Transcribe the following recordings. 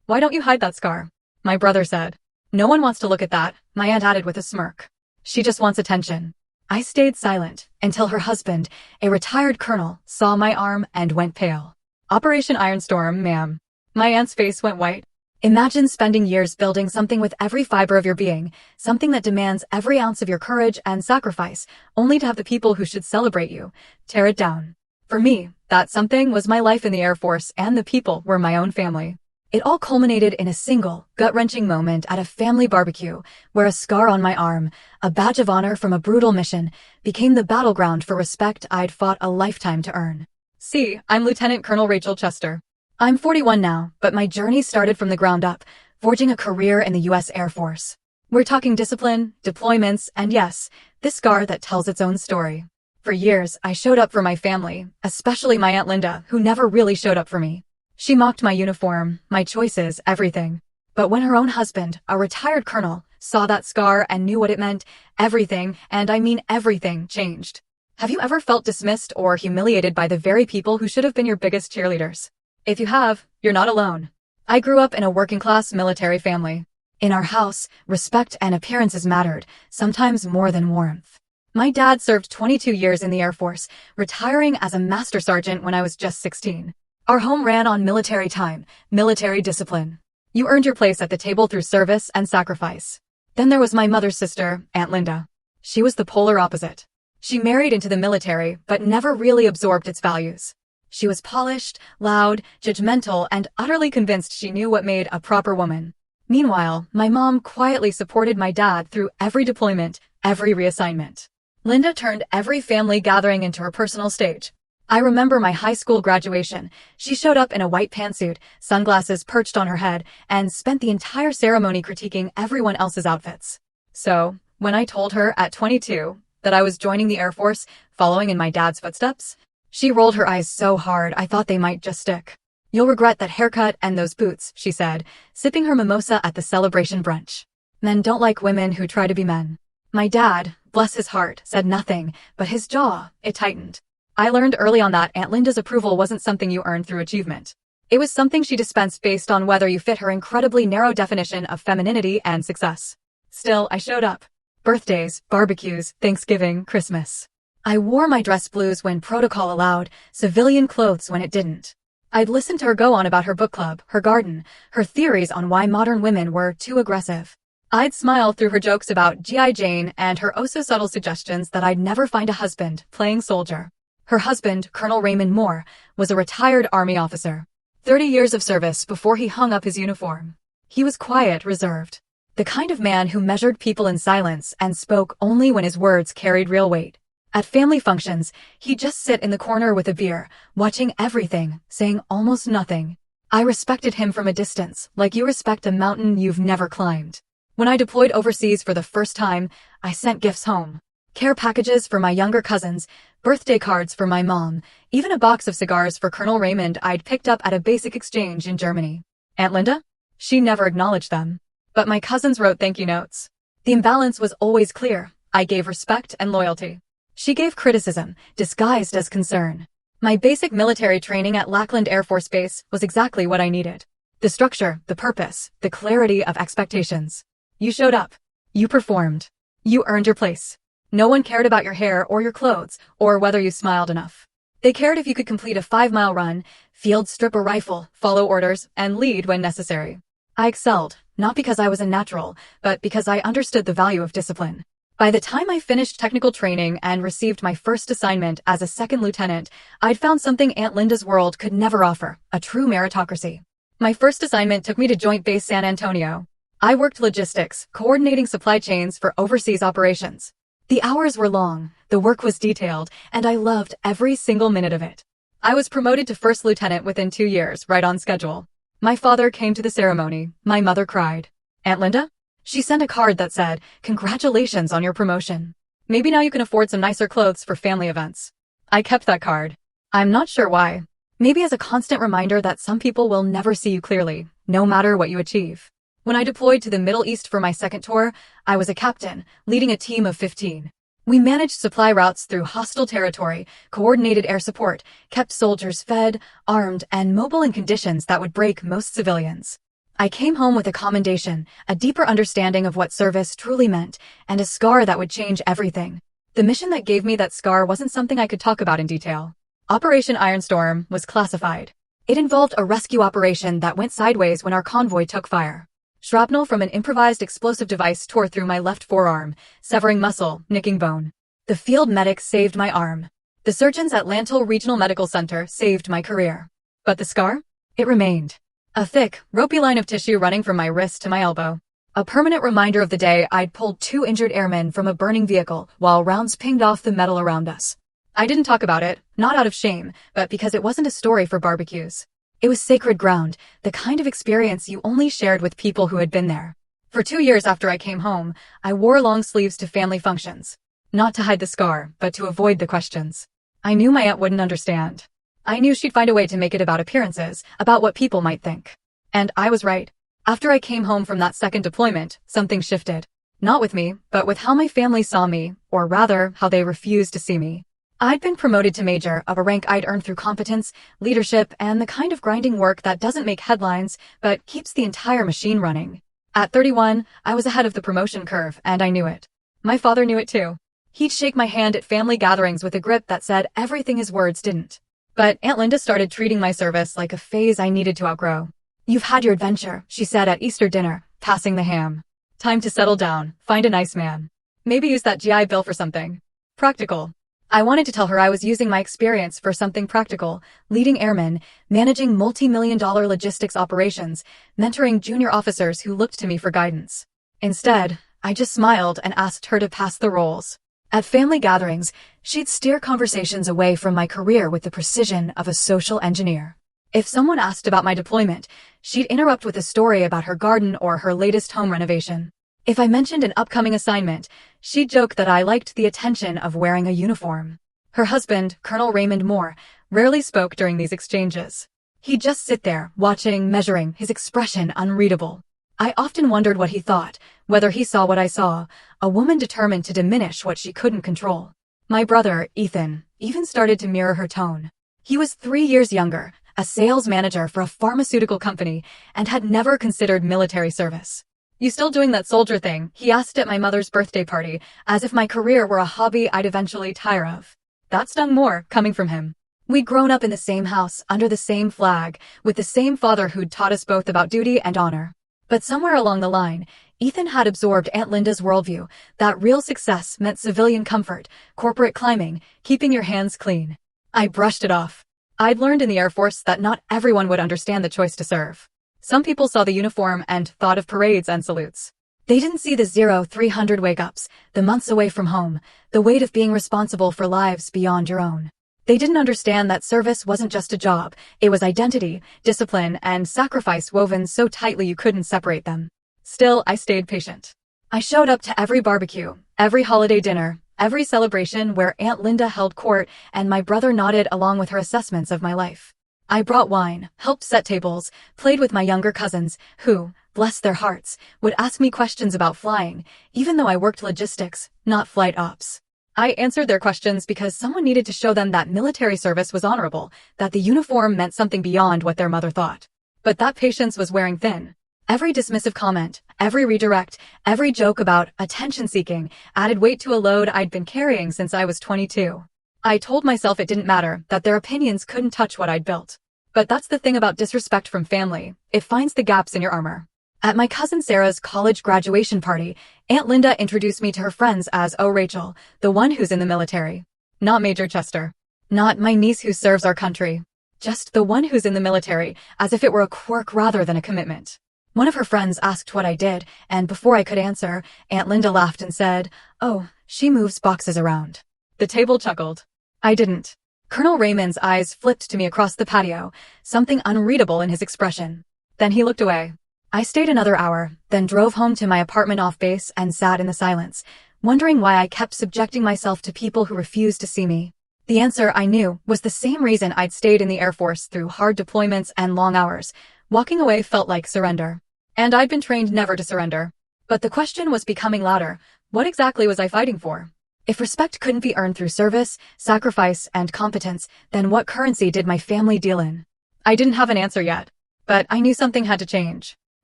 Why don't you hide that scar? My brother said. No one wants to look at that, my aunt added with a smirk. She just wants attention. I stayed silent until her husband, a retired colonel, saw my arm and went pale. Operation Iron Storm, ma'am. My aunt's face went white. Imagine spending years building something with every fiber of your being, something that demands every ounce of your courage and sacrifice, only to have the people who should celebrate you tear it down. For me, that something was my life in the Air Force, and the people were my own family. It all culminated in a single, gut-wrenching moment at a family barbecue, where a scar on my arm, a badge of honor from a brutal mission, became the battleground for respect I'd fought a lifetime to earn. See, I'm Lieutenant Colonel Rachel Chester. I'm 41 now, but my journey started from the ground up, forging a career in the U.S. Air Force. We're talking discipline, deployments, and yes, this scar that tells its own story. For years, I showed up for my family, especially my Aunt Linda, who never really showed up for me. She mocked my uniform, my choices, everything. But when her own husband, a retired colonel, saw that scar and knew what it meant, everything, and I mean everything, changed. Have you ever felt dismissed or humiliated by the very people who should have been your biggest cheerleaders? If you have, you're not alone. I grew up in a working-class military family. In our house, respect and appearances mattered, sometimes more than warmth. My dad served 22 years in the Air Force, retiring as a master sergeant when I was just 16. Our home ran on military time, military discipline. You earned your place at the table through service and sacrifice. Then there was my mother's sister, Aunt Linda. She was the polar opposite. She married into the military, but never really absorbed its values. She was polished, loud, judgmental, and utterly convinced she knew what made a proper woman. Meanwhile, my mom quietly supported my dad through every deployment, every reassignment. Linda turned every family gathering into her personal stage. I remember my high school graduation. She showed up in a white pantsuit, sunglasses perched on her head, and spent the entire ceremony critiquing everyone else's outfits. So, when I told her at 22 that I was joining the Air Force, following in my dad's footsteps, she rolled her eyes so hard I thought they might just stick. You'll regret that haircut and those boots, she said, sipping her mimosa at the celebration brunch. Men don't like women who try to be men. My dad, bless his heart, said nothing, but his jaw, it tightened. I learned early on that Aunt Linda's approval wasn't something you earned through achievement. It was something she dispensed based on whether you fit her incredibly narrow definition of femininity and success. Still, I showed up. Birthdays, barbecues, Thanksgiving, Christmas. I wore my dress blues when protocol allowed, civilian clothes when it didn't. I'd listen to her go on about her book club, her garden, her theories on why modern women were too aggressive. I'd smile through her jokes about G.I. Jane and her oh-so-subtle suggestions that I'd never find a husband playing soldier. Her husband, Colonel Raymond Moore, was a retired Army officer. 30 years of service before he hung up his uniform. He was quiet, reserved. The kind of man who measured people in silence and spoke only when his words carried real weight. At family functions, he'd just sit in the corner with a beer, watching everything, saying almost nothing. I respected him from a distance, like you respect a mountain you've never climbed. When I deployed overseas for the first time, I sent gifts home. Care packages for my younger cousins, birthday cards for my mom, even a box of cigars for Colonel Raymond I'd picked up at a basic exchange in Germany. Aunt Linda? She never acknowledged them. But my cousins wrote thank you notes. The imbalance was always clear. I gave respect and loyalty. She gave criticism, disguised as concern. My basic military training at Lackland Air Force Base was exactly what I needed. The structure, the purpose, the clarity of expectations. You showed up. You performed. You earned your place. No one cared about your hair or your clothes, or whether you smiled enough. They cared if you could complete a 5-mile run, field strip a rifle, follow orders, and lead when necessary. I excelled, not because I was a natural, but because I understood the value of discipline. By the time I finished technical training and received my first assignment as a second lieutenant, I'd found something Aunt Linda's world could never offer, a true meritocracy. My first assignment took me to Joint Base San Antonio. I worked logistics, coordinating supply chains for overseas operations. The hours were long, the work was detailed, and I loved every single minute of it. I was promoted to first lieutenant within 2 years, right on schedule. My father came to the ceremony. My mother cried. Aunt Linda? She sent a card that said, "Congratulations on your promotion. Maybe now you can afford some nicer clothes for family events." I kept that card. I'm not sure why. Maybe as a constant reminder that some people will never see you clearly, no matter what you achieve. When I deployed to the Middle East for my second tour, I was a captain, leading a team of 15. We managed supply routes through hostile territory, coordinated air support, kept soldiers fed, armed, and mobile in conditions that would break most civilians. I came home with a commendation, a deeper understanding of what service truly meant, and a scar that would change everything. The mission that gave me that scar wasn't something I could talk about in detail. Operation Ironstorm was classified. It involved a rescue operation that went sideways when our convoy took fire. Shrapnel from an improvised explosive device tore through my left forearm, severing muscle, nicking bone. The field medics saved my arm. The surgeons at Lantil Regional Medical Center saved my career. But the scar? It remained. A thick, ropey line of tissue running from my wrist to my elbow. A permanent reminder of the day I'd pulled 2 injured airmen from a burning vehicle while rounds pinged off the metal around us. I didn't talk about it, not out of shame, but because it wasn't a story for barbecues. It was sacred ground, the kind of experience you only shared with people who had been there. For 2 years after I came home, I wore long sleeves to family functions. Not to hide the scar, but to avoid the questions. I knew my aunt wouldn't understand. I knew she'd find a way to make it about appearances, about what people might think. And I was right. After I came home from that second deployment, something shifted. Not with me, but with how my family saw me, or rather, how they refused to see me. I'd been promoted to major, of a rank I'd earned through competence, leadership, and the kind of grinding work that doesn't make headlines, but keeps the entire machine running. At 31, I was ahead of the promotion curve, and I knew it. My father knew it too. He'd shake my hand at family gatherings with a grip that said everything his words didn't. But Aunt Linda started treating my service like a phase I needed to outgrow. "You've had your adventure," she said at Easter dinner, passing the ham. "Time to settle down, find a nice man. Maybe use that GI Bill for something practical." I wanted to tell her I was using my experience for something practical, leading airmen, managing multi-million-dollar logistics operations, mentoring junior officers who looked to me for guidance. Instead, I just smiled and asked her to pass the roles. At family gatherings, she'd steer conversations away from my career with the precision of a social engineer. If someone asked about my deployment, she'd interrupt with a story about her garden or her latest home renovation. If I mentioned an upcoming assignment, she'd joke that I liked the attention of wearing a uniform. Her husband, Colonel Raymond Moore, rarely spoke during these exchanges. He'd just sit there, watching, measuring, his expression unreadable. I often wondered what he thought, whether he saw what I saw, a woman determined to diminish what she couldn't control. My brother, Ethan, even started to mirror her tone. He was 3 years younger, a sales manager for a pharmaceutical company, and had never considered military service. "You still doing that soldier thing?" he asked at my mother's birthday party, as if my career were a hobby I'd eventually tire of. That stung more, coming from him. We'd grown up in the same house, under the same flag, with the same father who'd taught us both about duty and honor. But somewhere along the line, Ethan had absorbed Aunt Linda's worldview, that real success meant civilian comfort, corporate climbing, keeping your hands clean. I brushed it off. I'd learned in the Air Force that not everyone would understand the choice to serve. Some people saw the uniform and thought of parades and salutes. They didn't see the 0-300 wake-ups, the months away from home, the weight of being responsible for lives beyond your own. They didn't understand that service wasn't just a job, it was identity, discipline, and sacrifice woven so tightly you couldn't separate them. Still, I stayed patient. I showed up to every barbecue, every holiday dinner, every celebration where Aunt Linda held court and my brother nodded along with her assessments of my life. I brought wine, helped set tables, played with my younger cousins, who, bless their hearts, would ask me questions about flying, even though I worked logistics, not flight ops. I answered their questions because someone needed to show them that military service was honorable, that the uniform meant something beyond what their mother thought. But that patience was wearing thin. Every dismissive comment, every redirect, every joke about attention-seeking added weight to a load I'd been carrying since I was 22. I told myself it didn't matter, that their opinions couldn't touch what I'd built. But that's the thing about disrespect from family, it finds the gaps in your armor. At my cousin Sarah's college graduation party, Aunt Linda introduced me to her friends as "Oh Rachel, the one who's in the military." Not Major Chester. Not my niece who serves our country. Just the one who's in the military, as if it were a quirk rather than a commitment. One of her friends asked what I did, and before I could answer, Aunt Linda laughed and said, "Oh, she moves boxes around." The table chuckled. I didn't. Colonel Raymond's eyes flipped to me across the patio, something unreadable in his expression. Then he looked away. I stayed another hour, then drove home to my apartment off base and sat in the silence, wondering why I kept subjecting myself to people who refused to see me. The answer, I knew, was the same reason I'd stayed in the Air Force through hard deployments and long hours. Walking away felt like surrender. And I'd been trained never to surrender. But the question was becoming louder. What exactly was I fighting for? If respect couldn't be earned through service, sacrifice, and competence, then what currency did my family deal in? I didn't have an answer yet. But I knew something had to change.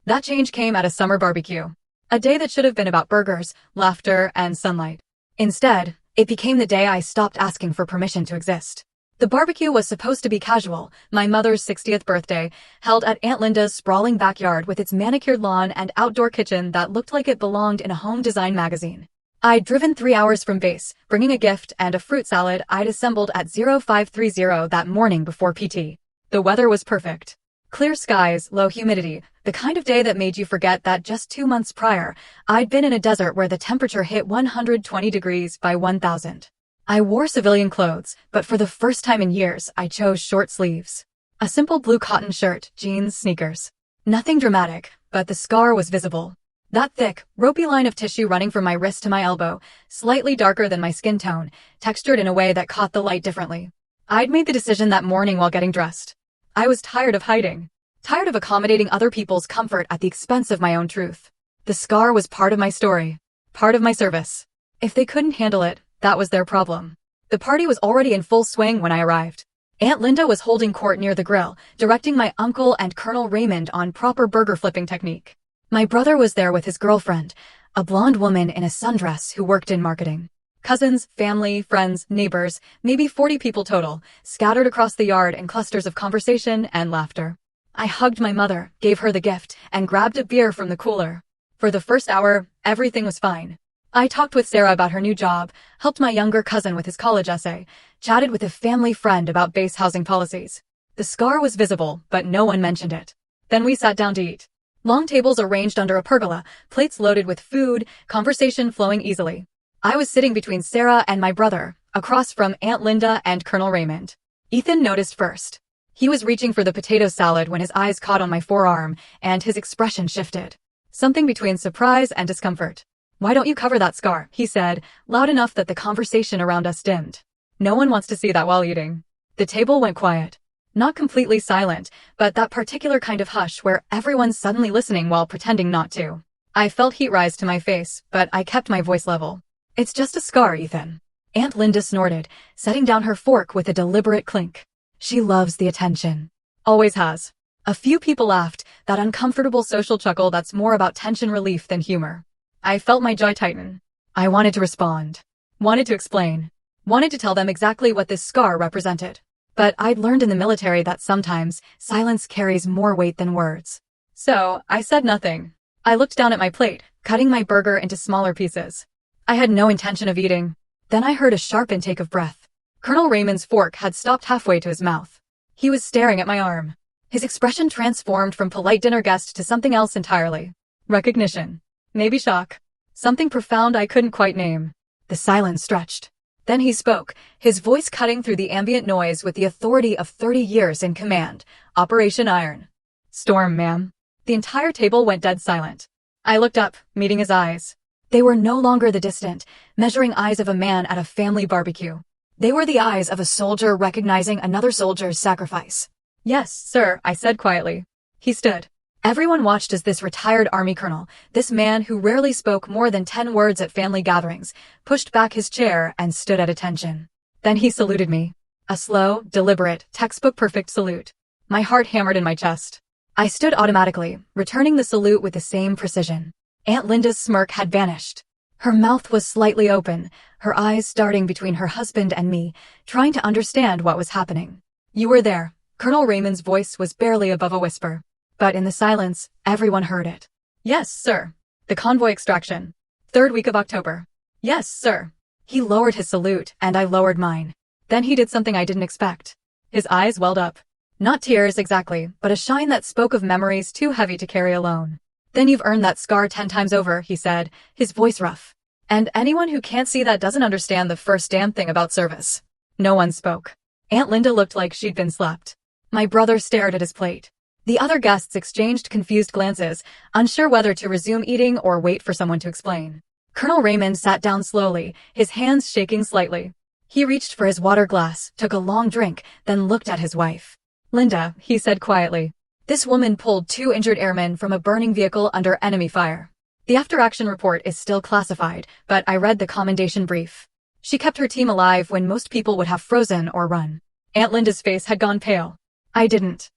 That change came at a summer barbecue. A day that should have been about burgers, laughter, and sunlight. Instead, it became the day I stopped asking for permission to exist. The barbecue was supposed to be casual, my mother's 60th birthday, held at Aunt Linda's sprawling backyard with its manicured lawn and outdoor kitchen that looked like it belonged in a home design magazine. I'd driven 3 hours from base, bringing a gift and a fruit salad I'd assembled at 0530 that morning before PT. The weather was perfect. Clear skies, low humidity, the kind of day that made you forget that just 2 months prior, I'd been in a desert where the temperature hit 120 degrees by 1000. I wore civilian clothes, but for the first time in years, I chose short sleeves. A simple blue cotton shirt, jeans, sneakers. Nothing dramatic, but the scar was visible. That thick, ropey line of tissue running from my wrist to my elbow, slightly darker than my skin tone, textured in a way that caught the light differently. I'd made the decision that morning while getting dressed. I was tired of hiding. Tired of accommodating other people's comfort at the expense of my own truth. The scar was part of my story. Part of my service. If they couldn't handle it, that was their problem. The party was already in full swing when I arrived. Aunt Linda was holding court near the grill, directing my uncle and Colonel Raymond on proper burger flipping technique. My brother was there with his girlfriend, a blonde woman in a sundress who worked in marketing. Cousins, family, friends, neighbors, maybe 40 people total, scattered across the yard in clusters of conversation and laughter. I hugged my mother, gave her the gift, and grabbed a beer from the cooler. For the first hour, everything was fine. I talked with Sarah about her new job, helped my younger cousin with his college essay, chatted with a family friend about base housing policies. The scar was visible, but no one mentioned it. Then we sat down to eat. Long tables arranged under a pergola, plates loaded with food, conversation flowing easily. I was sitting between Sarah and my brother, across from Aunt Linda and Colonel Raymond. Ethan noticed first. He was reaching for the potato salad when his eyes caught on my forearm, and his expression shifted. Something between surprise and discomfort. "Why don't you cover that scar?" he said, loud enough that the conversation around us dimmed. "No one wants to see that while eating." The table went quiet. Not completely silent, but that particular kind of hush where everyone's suddenly listening while pretending not to. I felt heat rise to my face, but I kept my voice level. "It's just a scar, Ethan." Aunt Linda snorted, setting down her fork with a deliberate clink. "She loves the attention. Always has." A few people laughed, that uncomfortable social chuckle that's more about tension relief than humor. I felt my jaw tighten. I wanted to respond. Wanted to explain. Wanted to tell them exactly what this scar represented. But I'd learned in the military that sometimes silence carries more weight than words. So, I said nothing. I looked down at my plate, cutting my burger into smaller pieces. I had no intention of eating. Then I heard a sharp intake of breath. Colonel Raymond's fork had stopped halfway to his mouth. He was staring at my arm. His expression transformed from polite dinner guest to something else entirely. Recognition. Maybe shock. Something profound I couldn't quite name. The silence stretched. Then he spoke, his voice cutting through the ambient noise with the authority of 30 years in command. "Operation Iron." "Storm, ma'am." The entire table went dead silent. I looked up, meeting his eyes. They were no longer the distant, measuring eyes of a man at a family barbecue. They were the eyes of a soldier recognizing another soldier's sacrifice. "Yes, sir," I said quietly. He stood. Everyone watched as this retired Army colonel, this man who rarely spoke more than 10 words at family gatherings, pushed back his chair and stood at attention. Then he saluted me. A slow, deliberate, textbook-perfect salute. My heart hammered in my chest. I stood automatically, returning the salute with the same precision. Aunt Linda's smirk had vanished. Her mouth was slightly open, her eyes starting between her husband and me, trying to understand what was happening. "You were there." Colonel Raymond's voice was barely above a whisper. But in the silence, everyone heard it. "Yes, sir." "The convoy extraction. 3rd week of October." "Yes, sir." He lowered his salute, and I lowered mine. Then he did something I didn't expect. His eyes welled up. Not tears exactly, but a shine that spoke of memories too heavy to carry alone. "Then you've earned that scar 10 times over," he said, his voice rough. "And anyone who can't see that doesn't understand the first damn thing about service." No one spoke. Aunt Linda looked like she'd been slapped. My brother stared at his plate. The other guests exchanged confused glances, unsure whether to resume eating or wait for someone to explain. Colonel Raymond sat down slowly, his hands shaking slightly. He reached for his water glass, took a long drink, then looked at his wife. "Linda," he said quietly. "This woman pulled 2 injured airmen from a burning vehicle under enemy fire. The after-action report is still classified, but I read the commendation brief. She kept her team alive when most people would have frozen or run." Aunt Linda's face had gone pale. I didn't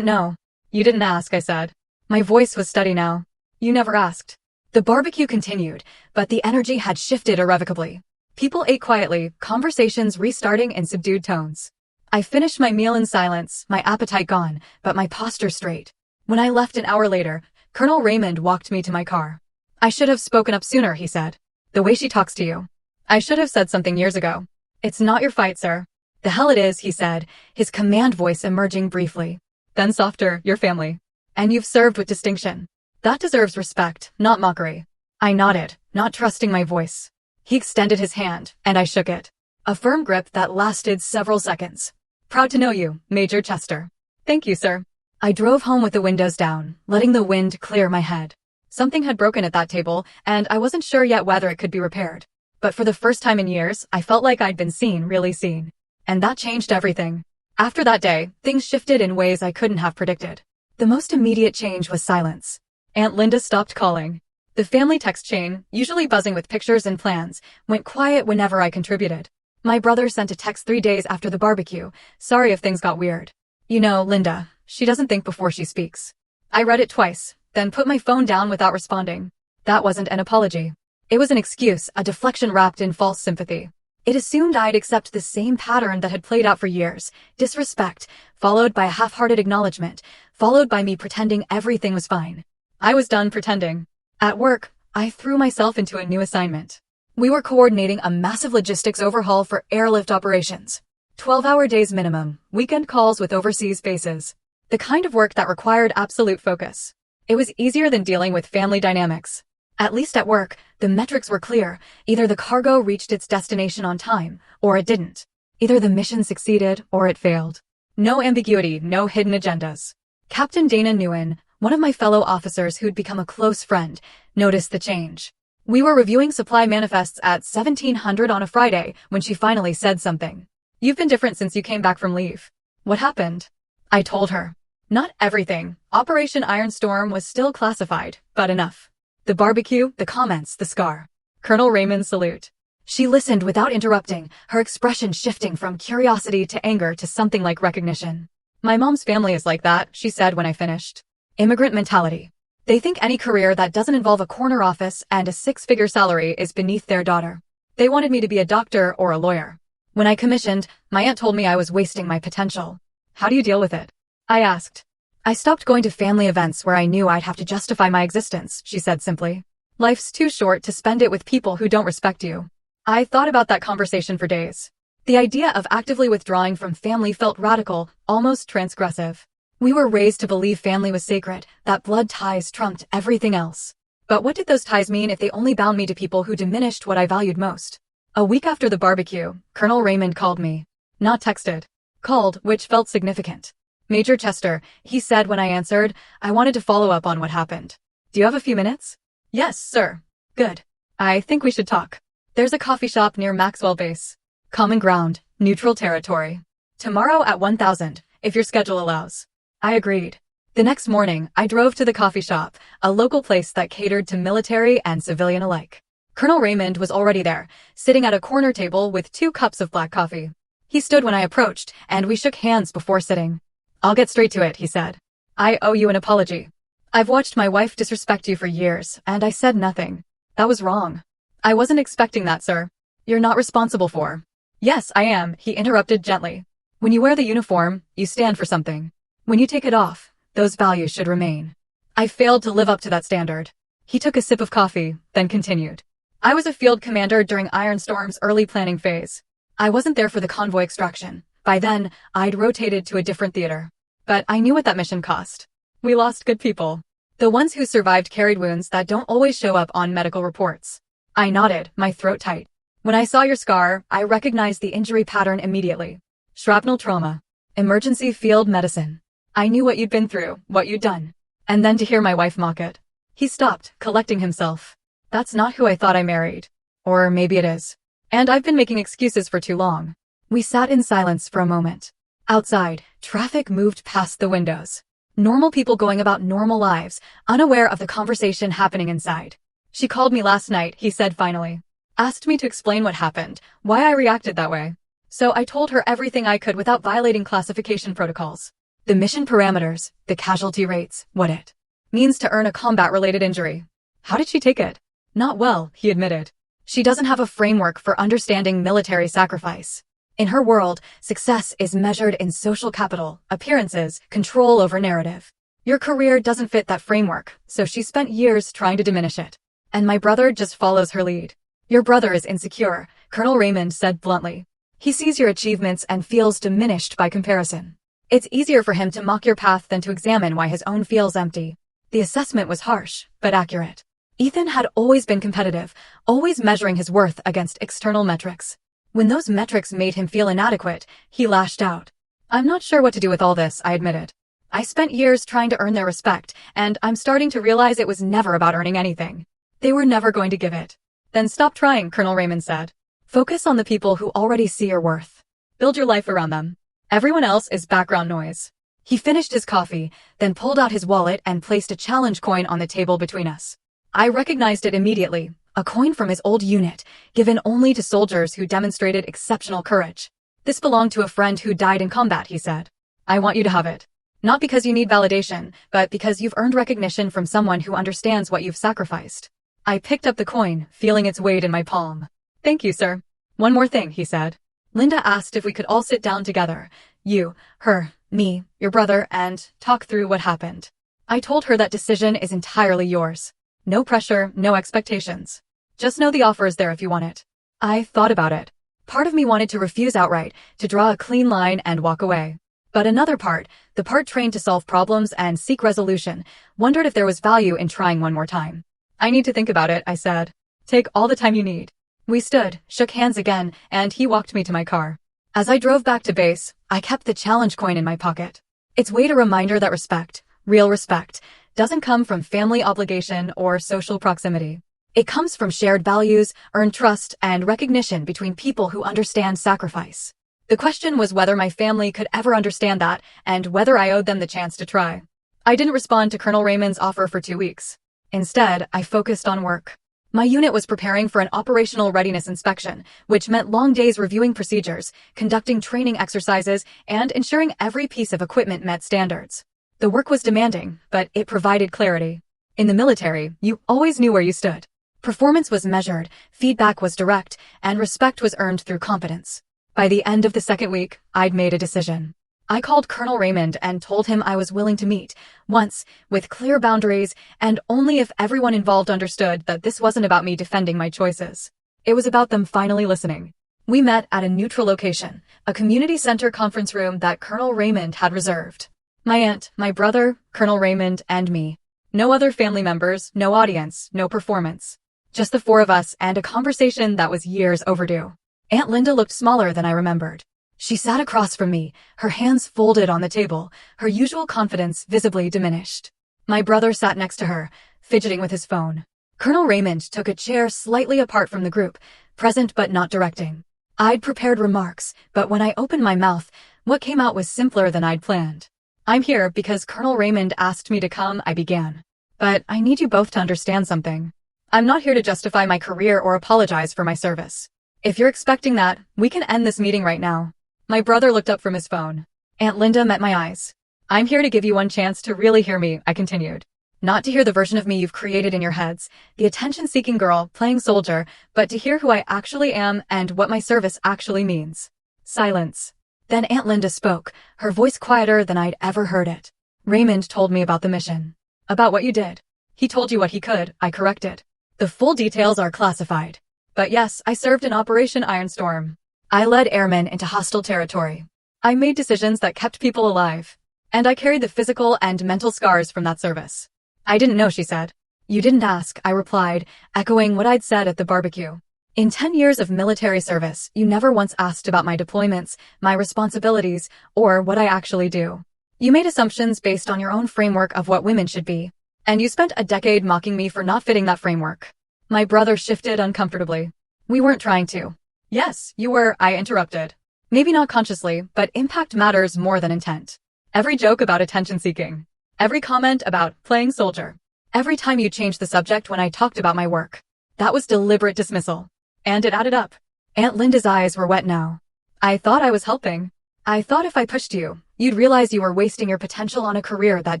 know." "You didn't ask," I said. My voice was steady now. You never asked. The barbecue continued, but the energy had shifted irrevocably. People ate quietly, conversations restarting in subdued tones. I finished my meal in silence, my appetite gone, but my posture straight. When I left an hour later, Colonel Raymond walked me to my car. I should have spoken up sooner, he said. The way she talks to you. I should have said something years ago. It's not your fight, sir. The hell it is, he said, his command voice emerging briefly. Then softer, your family. And you've served with distinction. That deserves respect, not mockery. I nodded, not trusting my voice. He extended his hand, and I shook it. A firm grip that lasted several seconds. Proud to know you, Major Chester. Thank you, sir. I drove home with the windows down, letting the wind clear my head. Something had broken at that table, and I wasn't sure yet whether it could be repaired. But for the first time in years, I felt like I'd been seen, really seen. And that changed everything. After that day, things shifted in ways I couldn't have predicted. The most immediate change was silence. Aunt Linda stopped calling. The family text chain, usually buzzing with pictures and plans, went quiet whenever I contributed. My brother sent a text 3 days after the barbecue, sorry if things got weird. You know, Linda, she doesn't think before she speaks. I read it twice, then put my phone down without responding. That wasn't an apology. It was an excuse, a deflection wrapped in false sympathy. It assumed I'd accept the same pattern that had played out for years, disrespect, followed by a half-hearted acknowledgement, followed by me pretending everything was fine. I was done pretending. At work, I threw myself into a new assignment. We were coordinating a massive logistics overhaul for airlift operations. 12-hour days minimum, weekend calls with overseas bases. The kind of work that required absolute focus. It was easier than dealing with family dynamics. At least at work, the metrics were clear. Either the cargo reached its destination on time, or it didn't. Either the mission succeeded, or it failed. No ambiguity, no hidden agendas. Captain Dana Nguyen, one of my fellow officers who'd become a close friend, noticed the change. We were reviewing supply manifests at 1700 on a Friday when she finally said something. You've been different since you came back from leave. What happened? I told her. Not everything. Operation Iron Storm was still classified, but enough. The barbecue, the comments, the scar. Colonel Raymond's salute. She listened without interrupting, her expression shifting from curiosity to anger to something like recognition. My mom's family is like that, she said when I finished. Immigrant mentality. They think any career that doesn't involve a corner office and a 6-figure salary is beneath their daughter. They wanted me to be a doctor or a lawyer. When I commissioned, my aunt told me I was wasting my potential. How do you deal with it? I asked. I stopped going to family events where I knew I'd have to justify my existence, she said simply. Life's too short to spend it with people who don't respect you. I thought about that conversation for days. The idea of actively withdrawing from family felt radical, almost transgressive. We were raised to believe family was sacred, that blood ties trumped everything else. But what did those ties mean if they only bound me to people who diminished what I valued most? A week after the barbecue, Colonel Raymond called me. Not texted. Called, which felt significant. Major Chester, he said when I answered, I wanted to follow up on what happened. Do you have a few minutes? Yes, sir. Good. I think we should talk. There's a coffee shop near Maxwell Base. Common ground, neutral territory. Tomorrow at 1000, if your schedule allows. I agreed. The next morning, I drove to the coffee shop, a local place that catered to military and civilian alike. Colonel Raymond was already there, sitting at a corner table with 2 cups of black coffee. He stood when I approached, and we shook hands before sitting. I'll get straight to it, he said. I owe you an apology. I've watched my wife disrespect you for years, and I said nothing. That was wrong. I wasn't expecting that, sir. You're not responsible for. Yes, I am, he interrupted gently. When you wear the uniform, you stand for something. When you take it off, those values should remain. I failed to live up to that standard. He took a sip of coffee, then continued. I was a field commander during Iron Storm's early planning phase. I wasn't there for the convoy extraction. By then, I'd rotated to a different theater. But I knew what that mission cost. We lost good people. The ones who survived carried wounds that don't always show up on medical reports. I nodded, my throat tight. When I saw your scar, I recognized the injury pattern immediately. Shrapnel trauma. Emergency field medicine. I knew what you'd been through, what you'd done. And then to hear my wife mock it. He stopped, collecting himself. That's not who I thought I married. Or maybe it is. And I've been making excuses for too long. We sat in silence for a moment. Outside, traffic moved past the windows. Normal people going about normal lives, unaware of the conversation happening inside. She called me last night, he said finally. Asked me to explain what happened, why I reacted that way. So I told her everything I could without violating classification protocols. The mission parameters, the casualty rates, what it. means to earn a combat-related injury. How did she take it? Not well, he admitted. She doesn't have a framework for understanding military sacrifice. In her world, success is measured in social capital, appearances, control over narrative. Your career doesn't fit that framework, so she spent years trying to diminish it. And my brother just follows her lead. Your brother is insecure, Colonel Raymond said bluntly. He sees your achievements and feels diminished by comparison. It's easier for him to mock your path than to examine why his own feels empty. The assessment was harsh, but accurate. Ethan had always been competitive, always measuring his worth against external metrics. When those metrics made him feel inadequate, he lashed out. I'm not sure what to do with all this, I admitted. I spent years trying to earn their respect, and I'm starting to realize it was never about earning anything. They were never going to give it. Then stop trying, Colonel Raymond said. Focus on the people who already see your worth. Build your life around them. Everyone else is background noise. He finished his coffee, then pulled out his wallet and placed a challenge coin on the table between us. I recognized it immediately. A coin from his old unit, given only to soldiers who demonstrated exceptional courage. This belonged to a friend who died in combat, he said. I want you to have it. Not because you need validation, but because you've earned recognition from someone who understands what you've sacrificed. I picked up the coin, feeling its weight in my palm. Thank you, sir. One more thing, he said. Linda asked if we could all sit down together. You, her, me, your brother, and talk through what happened. I told her that decision is entirely yours. No pressure, no expectations. Just know the offer is there if you want it. I thought about it. Part of me wanted to refuse outright, to draw a clean line and walk away. But another part, the part trained to solve problems and seek resolution, wondered if there was value in trying one more time. I need to think about it, I said. Take all the time you need. We stood, shook hands again, and he walked me to my car. As I drove back to base, I kept the challenge coin in my pocket. Its weight a reminder that respect, real respect, doesn't come from family obligation or social proximity. It comes from shared values, earned trust, and recognition between people who understand sacrifice. The question was whether my family could ever understand that, and whether I owed them the chance to try. I didn't respond to Colonel Raymond's offer for 2 weeks. Instead, I focused on work. My unit was preparing for an operational readiness inspection, which meant long days reviewing procedures, conducting training exercises, and ensuring every piece of equipment met standards. The work was demanding, but it provided clarity. In the military, you always knew where you stood. Performance was measured, feedback was direct, and respect was earned through competence. By the end of the second week, I'd made a decision. I called Colonel Raymond and told him I was willing to meet, once, with clear boundaries, and only if everyone involved understood that this wasn't about me defending my choices. It was about them finally listening. We met at a neutral location, a community center conference room that Colonel Raymond had reserved. My aunt, my brother, Colonel Raymond, and me. No other family members, no audience, no performance. Just the four of us and a conversation that was years overdue. Aunt Linda looked smaller than I remembered. She sat across from me, her hands folded on the table, her usual confidence visibly diminished. My brother sat next to her, fidgeting with his phone. Colonel Raymond took a chair slightly apart from the group, present but not directing. I'd prepared remarks, but when I opened my mouth, what came out was simpler than I'd planned. I'm here because Colonel Raymond asked me to come, I began. But I need you both to understand something. I'm not here to justify my career or apologize for my service. If you're expecting that, we can end this meeting right now. My brother looked up from his phone. Aunt Linda met my eyes. I'm here to give you one chance to really hear me, I continued. Not to hear the version of me you've created in your heads, the attention-seeking girl playing soldier, but to hear who I actually am and what my service actually means. Silence. Then Aunt Linda spoke, her voice quieter than I'd ever heard it. Raymond told me about the mission. About what you did. He told you what he could, I corrected. The full details are classified. But yes, I served in Operation Ironstorm. I led airmen into hostile territory. I made decisions that kept people alive. And I carried the physical and mental scars from that service. I didn't know, she said. You didn't ask, I replied, echoing what I'd said at the barbecue. In 10 years of military service, you never once asked about my deployments, my responsibilities, or what I actually do. You made assumptions based on your own framework of what women should be. And you spent a decade mocking me for not fitting that framework. My brother shifted uncomfortably. We weren't trying to. Yes, you were, I interrupted. Maybe not consciously, but impact matters more than intent. Every joke about attention-seeking. Every comment about playing soldier. Every time you changed the subject when I talked about my work. That was deliberate dismissal. And it added up. Aunt Linda's eyes were wet now. I thought I was helping. I thought if I pushed you, you'd realize you were wasting your potential on a career that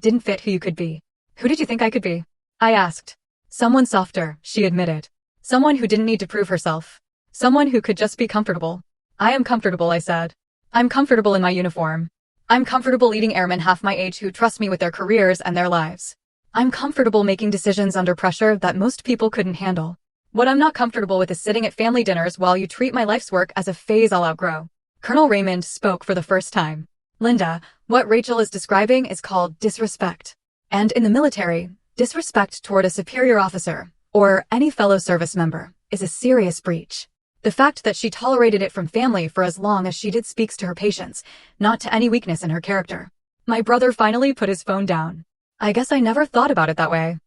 didn't fit who you could be. Who did you think I could be? I asked. Someone softer, she admitted. Someone who didn't need to prove herself. Someone who could just be comfortable. I am comfortable, I said. I'm comfortable in my uniform. I'm comfortable leading airmen half my age who trust me with their careers and their lives. I'm comfortable making decisions under pressure that most people couldn't handle. What I'm not comfortable with is sitting at family dinners while you treat my life's work as a phase I'll outgrow. Colonel Raymond spoke for the first time. Linda, what Rachel is describing is called disrespect. And in the military, disrespect toward a superior officer, or any fellow service member, is a serious breach. The fact that she tolerated it from family for as long as she did speaks to her patience, not to any weakness in her character. My brother finally put his phone down. I guess I never thought about it that way.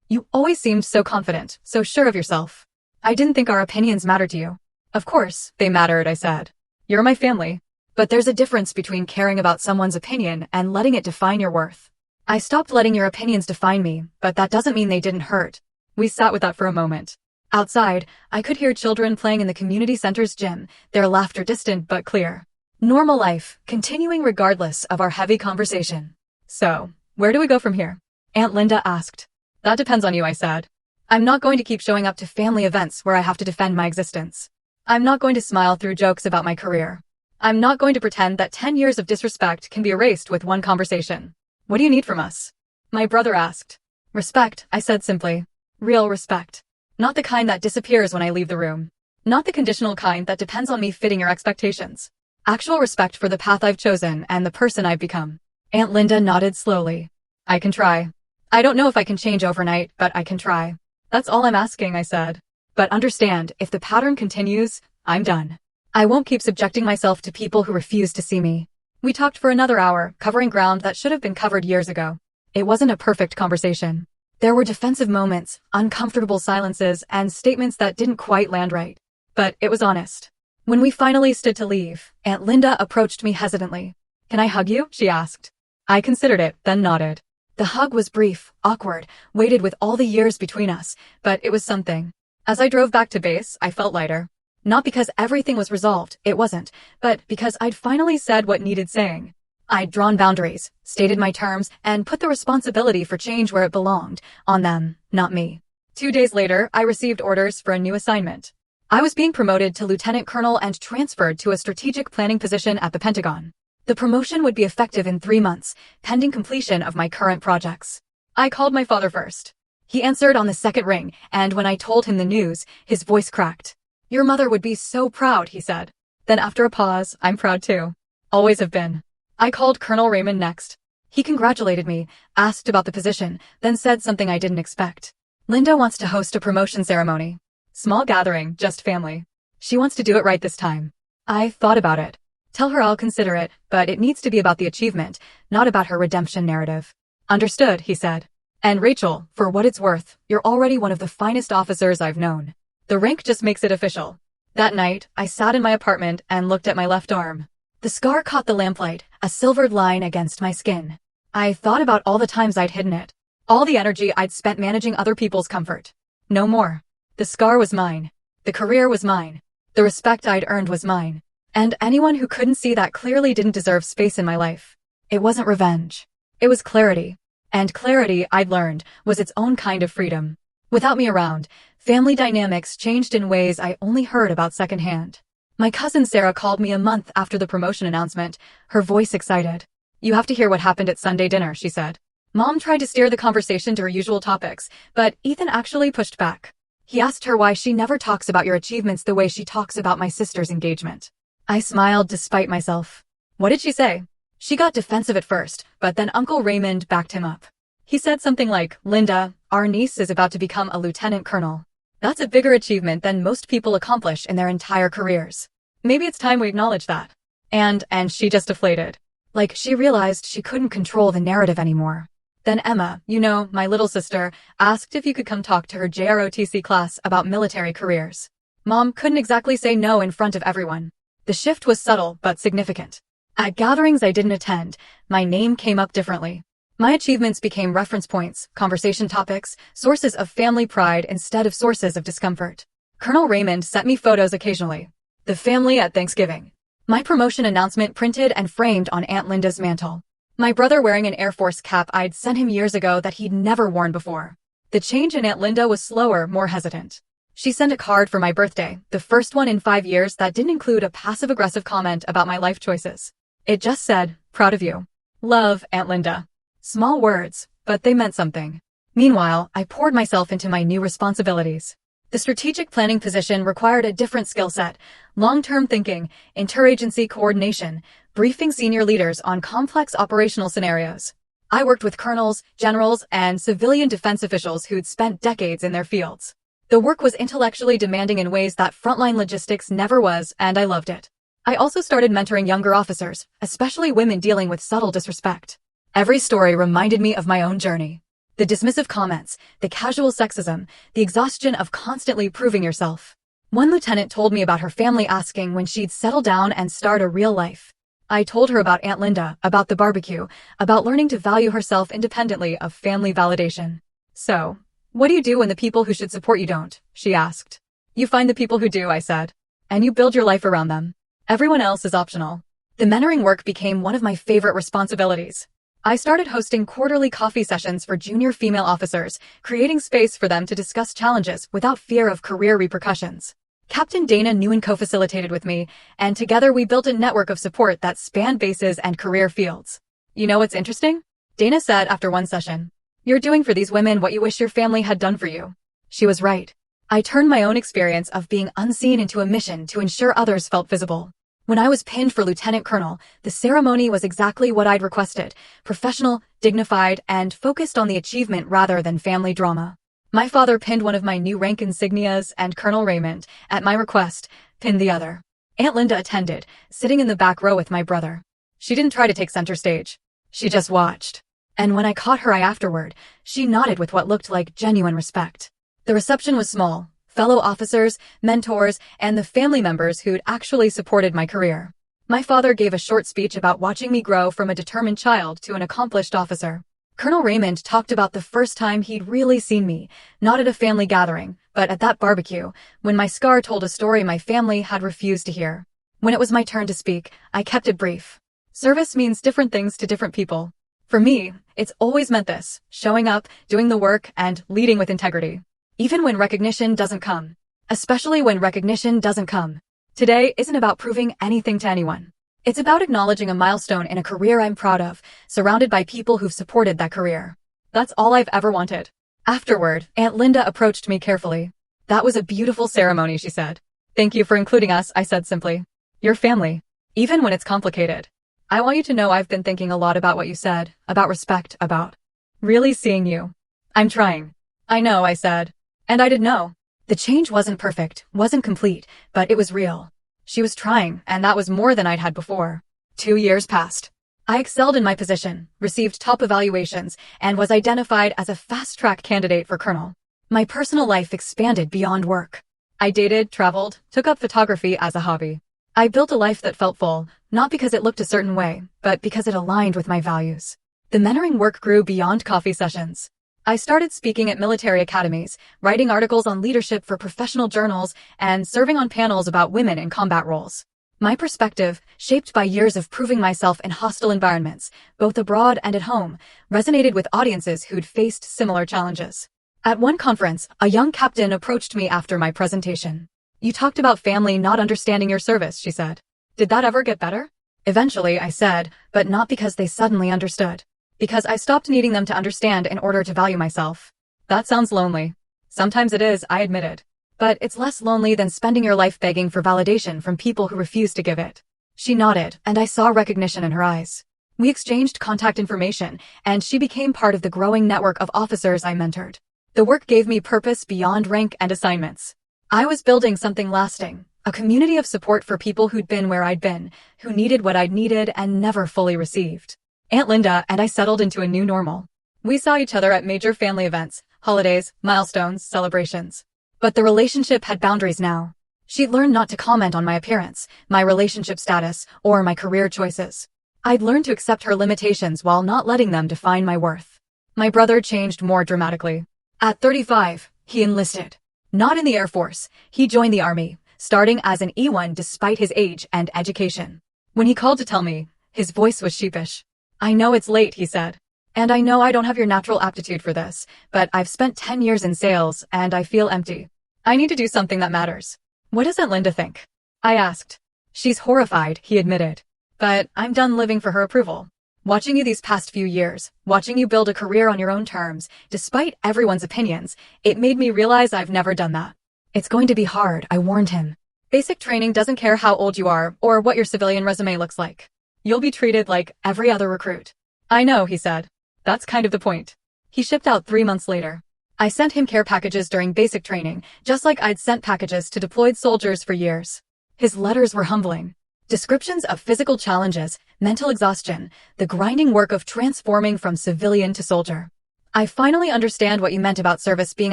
You always seemed so confident, so sure of yourself. I didn't think our opinions mattered to you. Of course, they mattered, I said. You're my family. But there's a difference between caring about someone's opinion and letting it define your worth. I stopped letting your opinions define me, but that doesn't mean they didn't hurt. We sat with that for a moment. Outside, I could hear children playing in the community center's gym, their laughter distant but clear. Normal life, continuing regardless of our heavy conversation. So, where do we go from here? Aunt Linda asked. That depends on you, I said. I'm not going to keep showing up to family events where I have to defend my existence. I'm not going to smile through jokes about my career. I'm not going to pretend that 10 years of disrespect can be erased with one conversation. What do you need from us? My brother asked. Respect, I said simply. Real respect. Not the kind that disappears when I leave the room. Not the conditional kind that depends on me fitting your expectations. Actual respect for the path I've chosen and the person I've become. Aunt Linda nodded slowly. I can try. I don't know if I can change overnight, but I can try. That's all I'm asking, I said. But understand, if the pattern continues, I'm done. I won't keep subjecting myself to people who refuse to see me. We talked for another hour, covering ground that should have been covered years ago. It wasn't a perfect conversation. There were defensive moments, uncomfortable silences, and statements that didn't quite land right. But it was honest. When we finally stood to leave, Aunt Linda approached me hesitantly. Can I hug you? She asked. I considered it, then nodded. The hug was brief, awkward, weighted with all the years between us, but it was something. As I drove back to base, I felt lighter. Not because everything was resolved, it wasn't, but because I'd finally said what needed saying. I'd drawn boundaries, stated my terms, and put the responsibility for change where it belonged, on them, not me. 2 days later, I received orders for a new assignment. I was being promoted to lieutenant colonel and transferred to a strategic planning position at the Pentagon. The promotion would be effective in 3 months, pending completion of my current projects. I called my father first. He answered on the second ring, and when I told him the news, his voice cracked. Your mother would be so proud, he said. Then after a pause, I'm proud too. Always have been. I called Colonel Raymond next. He congratulated me, asked about the position, then said something I didn't expect. Linda wants to host a promotion ceremony. Small gathering, just family. She wants to do it right this time. I thought about it. Tell her I'll consider it, but it needs to be about the achievement, not about her redemption narrative. Understood, he said. And Rachel, for what it's worth, you're already one of the finest officers I've known. The rank just makes it official. That night, I sat in my apartment and looked at my left arm. The scar caught the lamplight, a silvered line against my skin. I thought about all the times I'd hidden it. All the energy I'd spent managing other people's comfort. No more. The scar was mine. The career was mine. The respect I'd earned was mine. And anyone who couldn't see that clearly didn't deserve space in my life. It wasn't revenge. It was clarity. And clarity, I'd learned, was its own kind of freedom. Without me around, family dynamics changed in ways I only heard about secondhand. My cousin Sarah called me a month after the promotion announcement, her voice excited. You have to hear what happened at Sunday dinner, she said. Mom tried to steer the conversation to her usual topics, but Ethan actually pushed back. He asked her why she never talks about your achievements the way she talks about my sister's engagement. I smiled despite myself. What did she say? She got defensive at first, but then Uncle Raymond backed him up. He said something like, Linda, our niece is about to become a lieutenant colonel. That's a bigger achievement than most people accomplish in their entire careers. Maybe it's time we acknowledge that. And she just deflated. Like she realized she couldn't control the narrative anymore. Then Emma, my little sister, asked if you could come talk to her JROTC class about military careers. Mom couldn't exactly say no in front of everyone. The shift was subtle but significant. At gatherings I didn't attend, my name came up differently. My achievements became reference points, conversation topics, sources of family pride instead of sources of discomfort. Colonel Raymond sent me photos occasionally. The family at Thanksgiving. My promotion announcement printed and framed on Aunt Linda's mantle. My brother wearing an Air Force cap I'd sent him years ago that he'd never worn before. The change in Aunt Linda was slower, more hesitant. She sent a card for my birthday, the first one in 5 years that didn't include a passive-aggressive comment about my life choices. It just said, "Proud of you. Love, Aunt Linda." Small words, but they meant something. Meanwhile, I poured myself into my new responsibilities. The strategic planning position required a different skill set: long-term thinking, interagency coordination, briefing senior leaders on complex operational scenarios. I worked with colonels, generals, and civilian defense officials who'd spent decades in their fields. The work was intellectually demanding in ways that frontline logistics never was, and I loved it. I also started mentoring younger officers, especially women dealing with subtle disrespect. Every story reminded me of my own journey. The dismissive comments, the casual sexism, the exhaustion of constantly proving yourself. One lieutenant told me about her family asking when she'd settle down and start a real life. I told her about Aunt Linda, about the barbecue, about learning to value herself independently of family validation. "So, what do you do when the people who should support you don't?" she asked. "You find the people who do," I said. "And you build your life around them. Everyone else is optional." The mentoring work became one of my favorite responsibilities. I started hosting quarterly coffee sessions for junior female officers, creating space for them to discuss challenges without fear of career repercussions. Captain Dana Nguyen co-facilitated with me, and together we built a network of support that spanned bases and career fields. "You know what's interesting?" Dana said after one session. "You're doing for these women what you wish your family had done for you." She was right. I turned my own experience of being unseen into a mission to ensure others felt visible. When I was pinned for lieutenant colonel, the ceremony was exactly what I'd requested: professional, dignified, and focused on the achievement rather than family drama. My father pinned one of my new rank insignias, and Colonel Raymond, at my request, pinned the other. Aunt Linda attended, sitting in the back row with my brother. She didn't try to take center stage. She just watched. And when I caught her eye afterward, she nodded with what looked like genuine respect. The reception was small: fellow officers, mentors, and the family members who'd actually supported my career. My father gave a short speech about watching me grow from a determined child to an accomplished officer. Colonel Raymond talked about the first time he'd really seen me, not at a family gathering, but at that barbecue, when my scar told a story my family had refused to hear. When it was my turn to speak, I kept it brief. Service means different things to different people. For me, it's always meant this: showing up, doing the work, and leading with integrity. Even when recognition doesn't come. Especially when recognition doesn't come. Today isn't about proving anything to anyone. It's about acknowledging a milestone in a career I'm proud of, surrounded by people who've supported that career. That's all I've ever wanted. Afterward, Aunt Linda approached me carefully. "That was a beautiful ceremony," she said. "Thank you for including us," I said simply. "Your family. Even when it's complicated. I want you to know I've been thinking a lot about what you said, about respect, about really seeing you. I'm trying." "I know," I said. And I did know. The change wasn't perfect, wasn't complete, but it was real. She was trying, and that was more than I'd had before. 2 years passed. I excelled in my position, received top evaluations, and was identified as a fast-track candidate for colonel. My personal life expanded beyond work. I dated, traveled, took up photography as a hobby. I built a life that felt full, not because it looked a certain way, but because it aligned with my values. The mentoring work grew beyond coffee sessions. I started speaking at military academies, writing articles on leadership for professional journals, and serving on panels about women in combat roles. My perspective, shaped by years of proving myself in hostile environments, both abroad and at home, resonated with audiences who'd faced similar challenges. At one conference, a young captain approached me after my presentation. "You talked about family not understanding your service," she said. "Did that ever get better?" "Eventually," I said, but not because they suddenly understood. Because I stopped needing them to understand in order to value myself. "That sounds lonely." "Sometimes it is," I admitted. "But it's less lonely than spending your life begging for validation from people who refuse to give it." She nodded, and I saw recognition in her eyes. We exchanged contact information, and she became part of the growing network of officers I mentored. The work gave me purpose beyond rank and assignments. I was building something lasting, a community of support for people who'd been where I'd been, who needed what I'd needed and never fully received. Aunt Linda and I settled into a new normal. We saw each other at major family events, holidays, milestones, celebrations. But the relationship had boundaries now. She'd learned not to comment on my appearance, my relationship status, or my career choices. I'd learned to accept her limitations while not letting them define my worth. My brother changed more dramatically. At 35, he enlisted. Not in the Air Force, he joined the Army, starting as an E1 despite his age and education. When he called to tell me, his voice was sheepish. I know it's late, he said. And I know I don't have your natural aptitude for this, but I've spent 10 years in sales and I feel empty. I need to do something that matters. What does Aunt Linda think? I asked. She's horrified, he admitted. But I'm done living for her approval. Watching you these past few years, watching you build a career on your own terms, despite everyone's opinions, it made me realize I've never done that. It's going to be hard, I warned him. Basic training doesn't care how old you are or what your civilian resume looks like. You'll be treated like every other recruit. I know, he said. That's kind of the point. He shipped out 3 months later. I sent him care packages during basic training, just like I'd sent packages to deployed soldiers for years. His letters were humbling. Descriptions of physical challenges, mental exhaustion, the grinding work of transforming from civilian to soldier. I finally understand what you meant about service being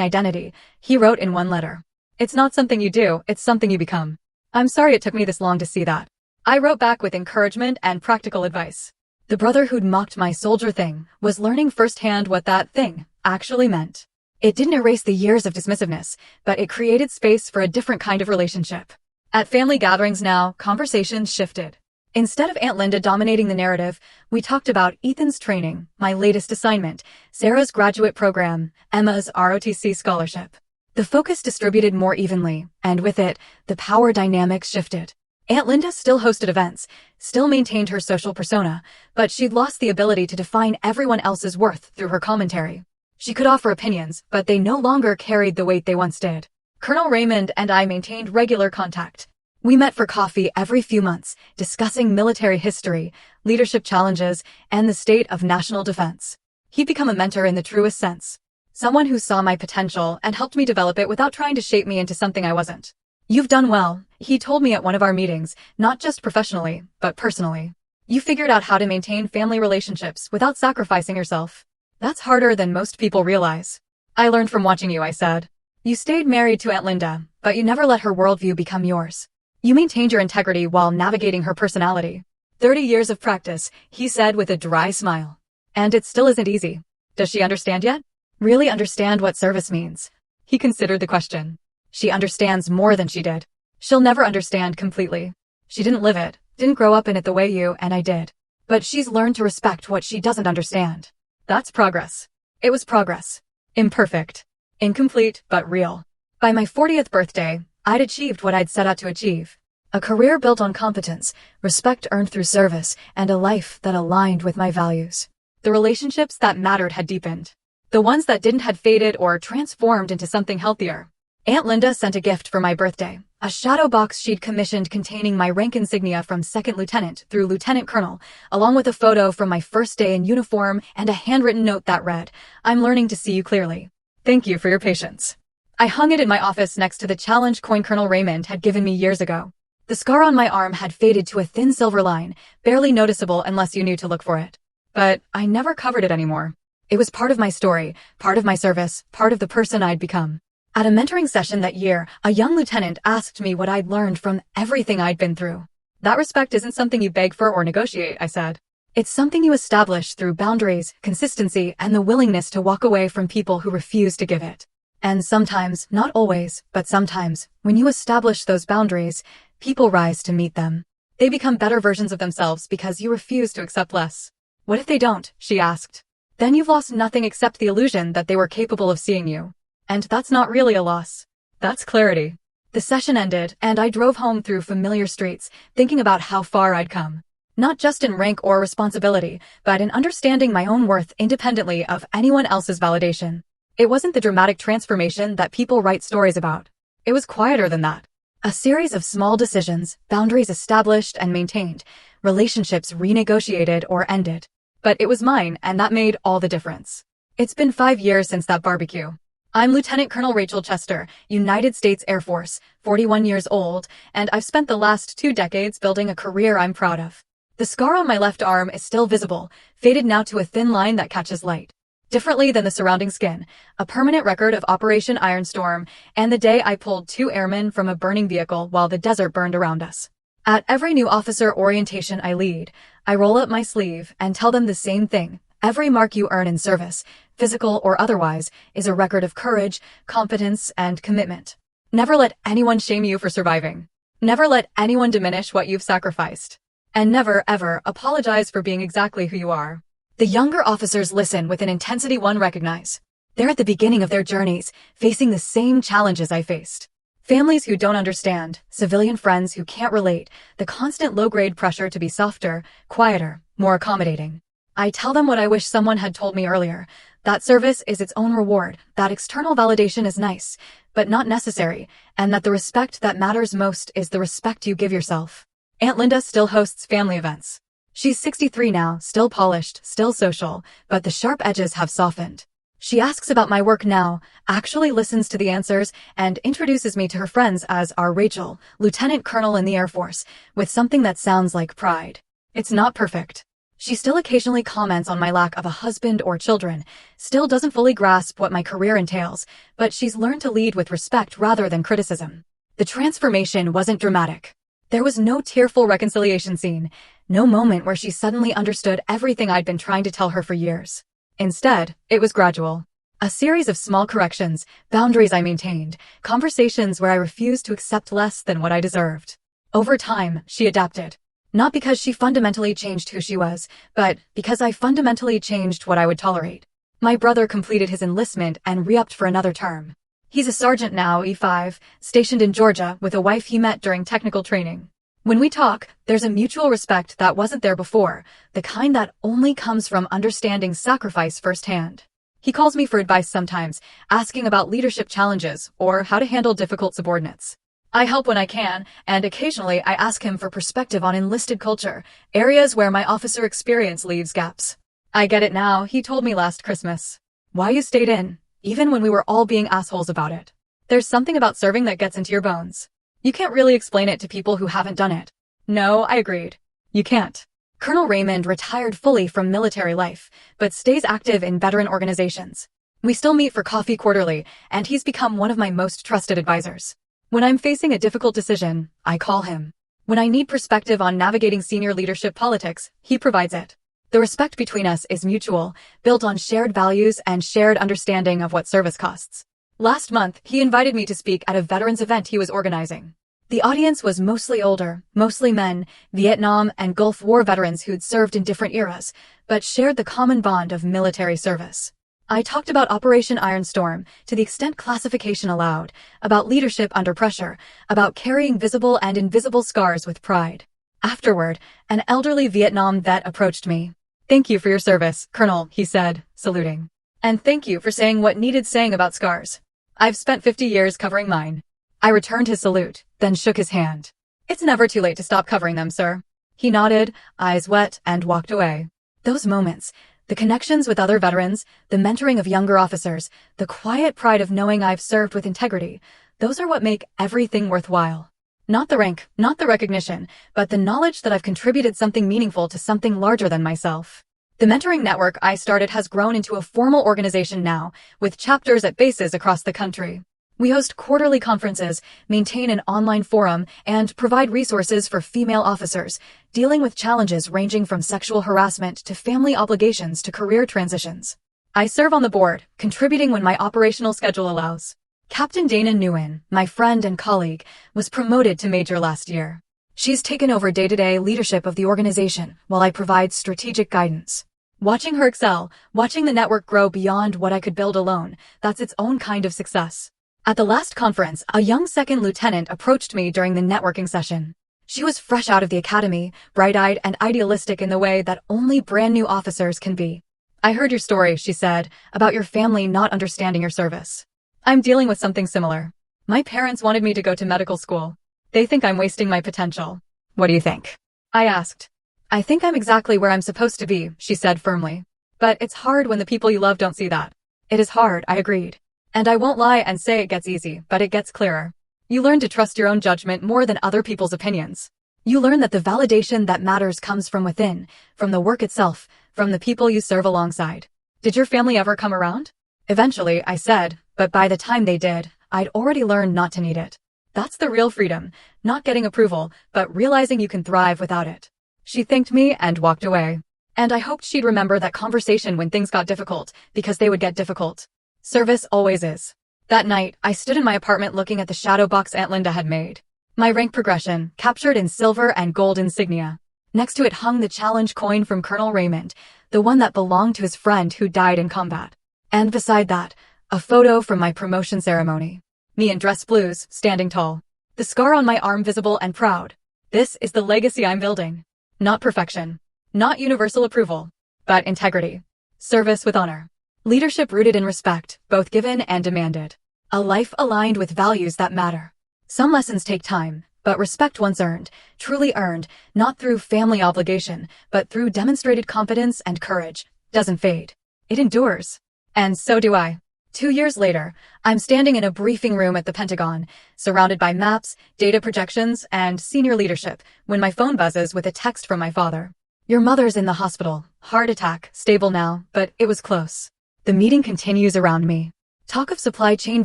identity, he wrote in one letter. It's not something you do, it's something you become. I'm sorry it took me this long to see that. I wrote back with encouragement and practical advice. The brother who'd mocked my soldier thing was learning firsthand what that thing actually meant. It didn't erase the years of dismissiveness, but it created space for a different kind of relationship. At family gatherings now, conversations shifted. Instead of Aunt Linda dominating the narrative, we talked about Ethan's training, my latest assignment, Sarah's graduate program, Emma's ROTC scholarship. The focus distributed more evenly, and with it, the power dynamics shifted. Aunt Linda still hosted events, still maintained her social persona, but she'd lost the ability to define everyone else's worth through her commentary. She could offer opinions, but they no longer carried the weight they once did. Colonel Raymond and I maintained regular contact. We met for coffee every few months, discussing military history, leadership challenges, and the state of national defense. He'd become a mentor in the truest sense. Someone who saw my potential and helped me develop it without trying to shape me into something I wasn't. You've done well, he told me at one of our meetings, not just professionally, but personally. You figured out how to maintain family relationships without sacrificing yourself. That's harder than most people realize. I learned from watching you, I said. You stayed married to Aunt Linda, but you never let her worldview become yours. You maintained your integrity while navigating her personality. 30 years of practice, he said with a dry smile. And it still isn't easy. Does she understand yet? Really understand what service means? He considered the question. She understands more than she did. She'll never understand completely. She didn't live it, didn't grow up in it the way you and I did. But she's learned to respect what she doesn't understand. That's progress. It was progress. Imperfect. Incomplete, but real. By my 40th birthday, I'd achieved what I'd set out to achieve. A career built on competence, respect earned through service, and a life that aligned with my values. The relationships that mattered had deepened. The ones that didn't had faded or transformed into something healthier. Aunt Linda sent a gift for my birthday, a shadow box she'd commissioned containing my rank insignia from second lieutenant through lieutenant colonel, along with a photo from my first day in uniform and a handwritten note that read, "I'm learning to see you clearly. Thank you for your patience." I hung it in my office next to the challenge coin Colonel Raymond had given me years ago. The scar on my arm had faded to a thin silver line, barely noticeable unless you knew to look for it. But I never covered it anymore. It was part of my story, part of my service, part of the person I'd become. At a mentoring session that year, a young lieutenant asked me what I'd learned from everything I'd been through. That respect isn't something you beg for or negotiate, I said. It's something you establish through boundaries, consistency, and the willingness to walk away from people who refuse to give it. And sometimes, not always, but sometimes, when you establish those boundaries, people rise to meet them. They become better versions of themselves because you refuse to accept less. What if they don't? She asked. Then you've lost nothing except the illusion that they were capable of seeing you. And that's not really a loss. That's clarity. The session ended, and I drove home through familiar streets, thinking about how far I'd come. Not just in rank or responsibility, but in understanding my own worth independently of anyone else's validation. It wasn't the dramatic transformation that people write stories about. It was quieter than that. A series of small decisions, boundaries established and maintained, relationships renegotiated or ended. But it was mine, and that made all the difference. It's been 5 years since that barbecue. I'm Lieutenant Colonel Rachel Chester, United States Air Force, 41 years old, and I've spent the last 2 decades building a career I'm proud of. The scar on my left arm is still visible, faded now to a thin line that catches light. Differently than the surrounding skin, a permanent record of Operation Iron Storm, and the day I pulled 2 airmen from a burning vehicle while the desert burned around us. At every new officer orientation I lead, I roll up my sleeve and tell them the same thing. Every mark you earn in service, physical or otherwise, is a record of courage, competence, and commitment. Never let anyone shame you for surviving. Never let anyone diminish what you've sacrificed. And never, ever apologize for being exactly who you are. The younger officers listen with an intensity one recognize. They're at the beginning of their journeys, facing the same challenges I faced. Families who don't understand, civilian friends who can't relate, the constant low-grade pressure to be softer, quieter, more accommodating. I tell them what I wish someone had told me earlier. That service is its own reward, that external validation is nice, but not necessary, and that the respect that matters most is the respect you give yourself. Aunt Linda still hosts family events. She's 63 now, still polished, still social, but the sharp edges have softened. She asks about my work now, actually listens to the answers, and introduces me to her friends as our Rachel, Lieutenant Colonel in the Air Force, with something that sounds like pride. It's not perfect. She still occasionally comments on my lack of a husband or children, still doesn't fully grasp what my career entails, but she's learned to lead with respect rather than criticism. The transformation wasn't dramatic. There was no tearful reconciliation scene, no moment where she suddenly understood everything I'd been trying to tell her for years. Instead, it was gradual. A series of small corrections, boundaries I maintained, conversations where I refused to accept less than what I deserved. Over time, she adapted. Not because she fundamentally changed who she was, but because I fundamentally changed what I would tolerate. My brother completed his enlistment and re-upped for another term. He's a sergeant now, E5, stationed in Georgia with a wife he met during technical training. When we talk, there's a mutual respect that wasn't there before, the kind that only comes from understanding sacrifice firsthand. He calls me for advice sometimes, asking about leadership challenges or how to handle difficult subordinates. I help when I can, and occasionally I ask him for perspective on enlisted culture, areas where my officer experience leaves gaps. I get it now, he told me last Christmas. Why you stayed in, even when we were all being assholes about it. There's something about serving that gets into your bones. You can't really explain it to people who haven't done it. No, I agreed. You can't. Colonel Raymond retired fully from military life, but stays active in veteran organizations. We still meet for coffee quarterly, and he's become one of my most trusted advisors. When I'm facing a difficult decision, I call him. When I need perspective on navigating senior leadership politics, he provides it. The respect between us is mutual, built on shared values and shared understanding of what service costs. Last month, he invited me to speak at a veterans event he was organizing. The audience was mostly older, mostly men, Vietnam and Gulf War veterans who'd served in different eras, but shared the common bond of military service. I talked about Operation Iron Storm, to the extent classification allowed, about leadership under pressure, about carrying visible and invisible scars with pride. Afterward, an elderly Vietnam vet approached me. "Thank you for your service, Colonel," he said, saluting. "And thank you for saying what needed saying about scars. I've spent 50 years covering mine." I returned his salute, then shook his hand. "It's never too late to stop covering them, sir." He nodded, eyes wet, and walked away. Those moments, the connections with other veterans, the mentoring of younger officers, the quiet pride of knowing I've served with integrity, those are what make everything worthwhile. Not the rank, not the recognition, but the knowledge that I've contributed something meaningful to something larger than myself. The mentoring network I started has grown into a formal organization now, with chapters at bases across the country. We host quarterly conferences, maintain an online forum, and provide resources for female officers, dealing with challenges ranging from sexual harassment to family obligations to career transitions. I serve on the board, contributing when my operational schedule allows. Captain Dana Nguyen, my friend and colleague, was promoted to major last year. She's taken over day-to-day leadership of the organization while I provide strategic guidance. Watching her excel, watching the network grow beyond what I could build alone, that's its own kind of success. At the last conference, a young second lieutenant approached me during the networking session. She was fresh out of the academy, bright-eyed and idealistic in the way that only brand new officers can be. "I heard your story," she said, "about your family not understanding your service. I'm dealing with something similar. My parents wanted me to go to medical school. They think I'm wasting my potential. What do you think?" I asked. "I think I'm exactly where I'm supposed to be," she said firmly. "But it's hard when the people you love don't see that." "It is hard," I agreed. "And I won't lie and say it gets easy, but it gets clearer. You learn to trust your own judgment more than other people's opinions. You learn that the validation that matters comes from within, from the work itself, from the people you serve alongside." "Did your family ever come around?" "Eventually," I said, "but by the time they did, I'd already learned not to need it. That's the real freedom, not getting approval, but realizing you can thrive without it." She thanked me and walked away. And I hoped she'd remember that conversation when things got difficult, because they would get difficult. Service always is. That night, I stood in my apartment looking at the shadow box Aunt Linda had made. My rank progression, captured in silver and gold insignia. Next to it hung the challenge coin from Colonel Raymond, the one that belonged to his friend who died in combat. And beside that, a photo from my promotion ceremony. Me in dress blues, standing tall. The scar on my arm visible and proud. This is the legacy I'm building. Not perfection. Not universal approval. But integrity. Service with honor. Leadership rooted in respect, both given and demanded. A life aligned with values that matter. Some lessons take time, but respect once earned, truly earned, not through family obligation, but through demonstrated competence and courage, doesn't fade. It endures. And so do I. 2 years later, I'm standing in a briefing room at the Pentagon, surrounded by maps, data projections, and senior leadership, when my phone buzzes with a text from my father. Your mother's in the hospital. Heart attack, stable now, but it was close. The meeting continues around me. Talk of supply chain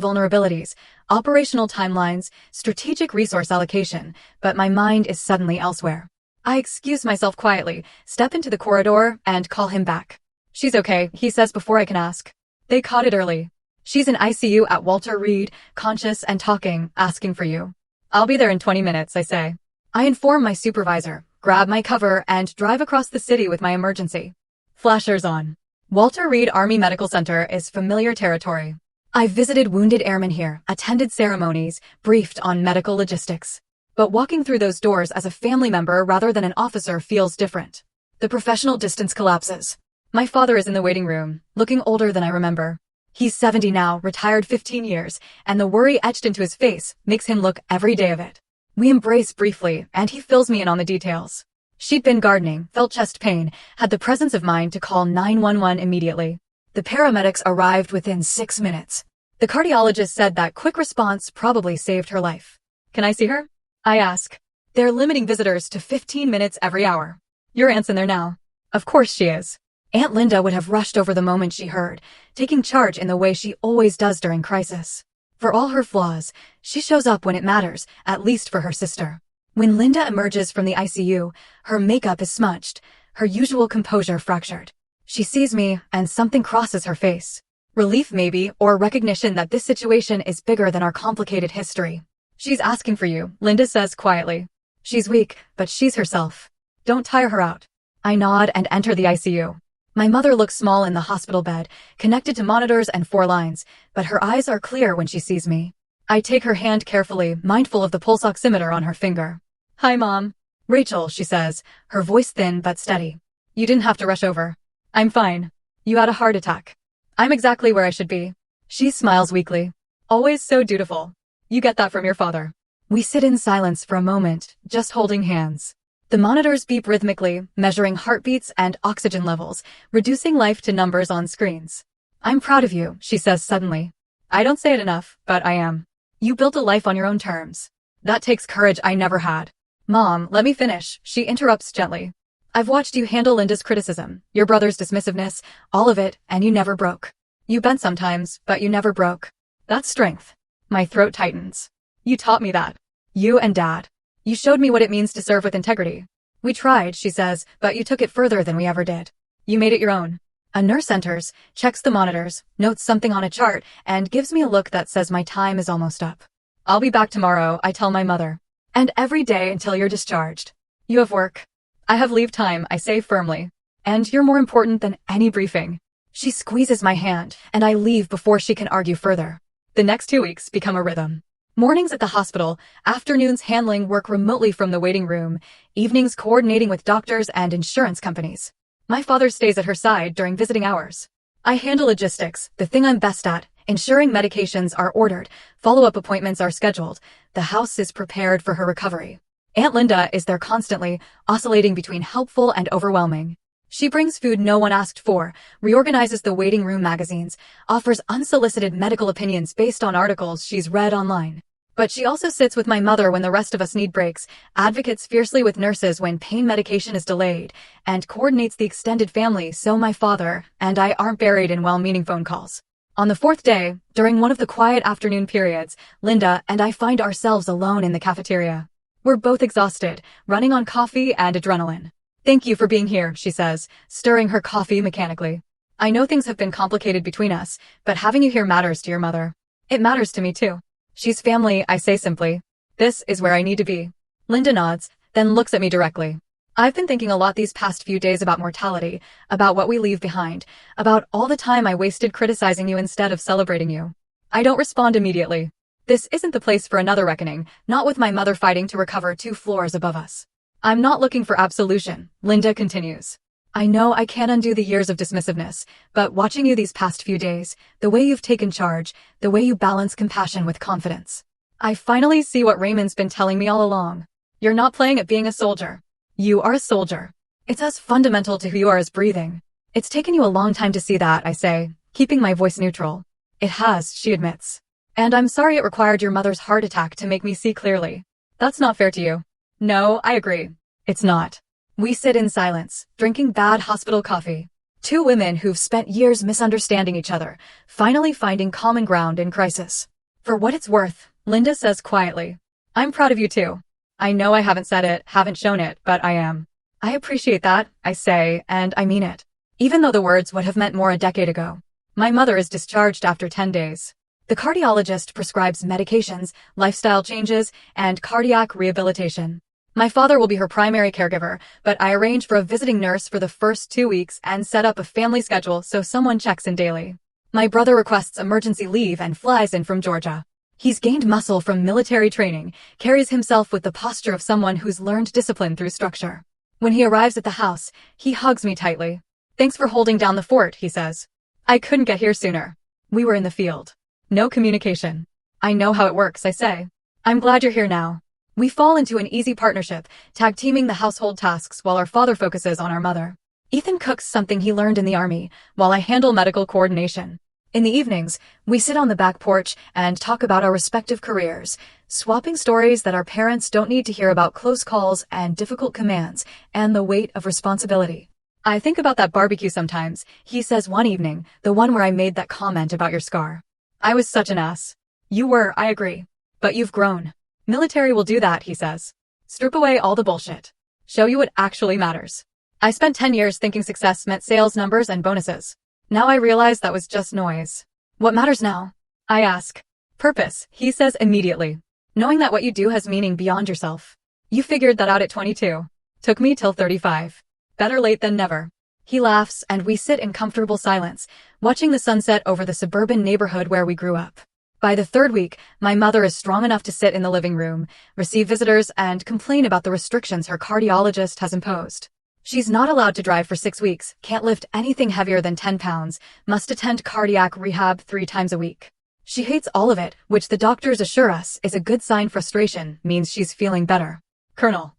vulnerabilities, operational timelines, strategic resource allocation, but my mind is suddenly elsewhere. I excuse myself quietly, step into the corridor, and call him back. She's okay, he says before I can ask. They caught it early. She's in ICU at Walter Reed, conscious and talking, asking for you. I'll be there in 20 minutes, I say. I inform my supervisor, grab my cover, and drive across the city with my emergency. Flashers on. Walter Reed Army Medical Center is familiar territory. I've visited wounded airmen here, attended ceremonies, briefed on medical logistics. But walking through those doors as a family member rather than an officer feels different. The professional distance collapses. My father is in the waiting room, looking older than I remember. He's 70 now, retired 15 years, and the worry etched into his face makes him look every day of it. We embrace briefly, and he fills me in on the details. She'd been gardening, felt chest pain, had the presence of mind to call 911 immediately. The paramedics arrived within 6 minutes. The cardiologist said that quick response probably saved her life. Can I see her? I ask. They're limiting visitors to 15 minutes every hour. Your aunt's in there now. Of course she is. Aunt Linda would have rushed over the moment she heard, taking charge in the way she always does during crisis. For all her flaws, she shows up when it matters, at least for her sister. When Linda emerges from the ICU, her makeup is smudged, her usual composure fractured. She sees me, and something crosses her face. Relief maybe, or recognition that this situation is bigger than our complicated history. She's asking for you, Linda says quietly. She's weak, but she's herself. Don't tire her out. I nod and enter the ICU. My mother looks small in the hospital bed, connected to monitors and 4 lines, but her eyes are clear when she sees me. I take her hand carefully, mindful of the pulse oximeter on her finger. Hi, Mom. Rachel, she says, her voice thin but steady. You didn't have to rush over. I'm fine. You had a heart attack. I'm exactly where I should be. She smiles weakly. Always so dutiful. You get that from your father. We sit in silence for a moment, just holding hands. The monitors beep rhythmically, measuring heartbeats and oxygen levels, reducing life to numbers on screens. I'm proud of you, she says suddenly. I don't say it enough, but I am. You built a life on your own terms. That takes courage I never had. Mom, let me finish, she interrupts gently. I've watched you handle Linda's criticism, your brother's dismissiveness, all of it, and you never broke. You bent sometimes, but you never broke. That's strength. My throat tightens. You taught me that. You and Dad. You showed me what it means to serve with integrity. We tried, she says, but you took it further than we ever did. You made it your own. A nurse enters, checks the monitors, notes something on a chart, and gives me a look that says my time is almost up. I'll be back tomorrow, I tell my mother. And every day until you're discharged. You have work. I have leave time, I say firmly. And you're more important than any briefing. She squeezes my hand, and I leave before she can argue further. The next 2 weeks become a rhythm. Mornings at the hospital, afternoons handling work remotely from the waiting room, evenings coordinating with doctors and insurance companies. My father stays at her side during visiting hours. I handle logistics, the thing I'm best at, ensuring medications are ordered, follow-up appointments are scheduled, the house is prepared for her recovery. Aunt Linda is there constantly, oscillating between helpful and overwhelming. She brings food no one asked for, reorganizes the waiting room magazines, offers unsolicited medical opinions based on articles she's read online. But she also sits with my mother when the rest of us need breaks, advocates fiercely with nurses when pain medication is delayed, and coordinates the extended family so my father and I aren't buried in well-meaning phone calls. On the 4th day, during one of the quiet afternoon periods, Linda and I find ourselves alone in the cafeteria. We're both exhausted, running on coffee and adrenaline. Thank you for being here, she says, stirring her coffee mechanically. I know things have been complicated between us, but having you here matters to your mother. It matters to me too. She's family, I say simply. This is where I need to be. Linda nods, then looks at me directly. I've been thinking a lot these past few days about mortality, about what we leave behind, about all the time I wasted criticizing you instead of celebrating you. I don't respond immediately. This isn't the place for another reckoning, not with my mother fighting to recover 2 floors above us. I'm not looking for absolution, Linda continues. I know I can't undo the years of dismissiveness, but watching you these past few days, the way you've taken charge, the way you balance compassion with confidence. I finally see what Raymond's been telling me all along. You're not playing at being a soldier. You are a soldier. It's as fundamental to who you are as breathing. It's taken you a long time to see that, I say, keeping my voice neutral. It has, she admits. And I'm sorry it required your mother's heart attack to make me see clearly. That's not fair to you. No, I agree. It's not. We sit in silence, drinking bad hospital coffee. 2 women who've spent years misunderstanding each other, finally finding common ground in crisis. For what it's worth, Linda says quietly, I'm proud of you too. I know I haven't said it, haven't shown it, but I am. I appreciate that, I say, and I mean it. Even though the words would have meant more a decade ago. My mother is discharged after 10 days. The cardiologist prescribes medications, lifestyle changes, and cardiac rehabilitation. My father will be her primary caregiver, but I arrange for a visiting nurse for the first 2 weeks and set up a family schedule so someone checks in daily. My brother requests emergency leave and flies in from Georgia. He's gained muscle from military training, carries himself with the posture of someone who's learned discipline through structure. When he arrives at the house, he hugs me tightly. Thanks for holding down the fort, he says. I couldn't get here sooner. We were in the field. No communication. I know how it works, I say. I'm glad you're here now. We fall into an easy partnership, tag-teaming the household tasks while our father focuses on our mother. Ethan cooks something he learned in the army, while I handle medical coordination. In the evenings, we sit on the back porch and talk about our respective careers, swapping stories that our parents don't need to hear about close calls and difficult commands, and the weight of responsibility. I think about that barbecue sometimes, he says one evening, the one where I made that comment about your scar. I was such an ass. You were, I agree. But you've grown. Military will do that, he says. Strip away all the bullshit. Show you what actually matters. I spent 10 years thinking success meant sales numbers and bonuses. Now I realize that was just noise. What matters now? I ask. Purpose, he says immediately. Knowing that what you do has meaning beyond yourself. You figured that out at 22. Took me till 35. Better late than never. He laughs and we sit in comfortable silence, watching the sunset over the suburban neighborhood where we grew up. By the 3rd week, my mother is strong enough to sit in the living room, receive visitors, and complain about the restrictions her cardiologist has imposed. She's not allowed to drive for 6 weeks, can't lift anything heavier than 10 pounds, must attend cardiac rehab 3 times a week. She hates all of it, which the doctors assure us is a good sign. Frustration means she's feeling better. Colonel.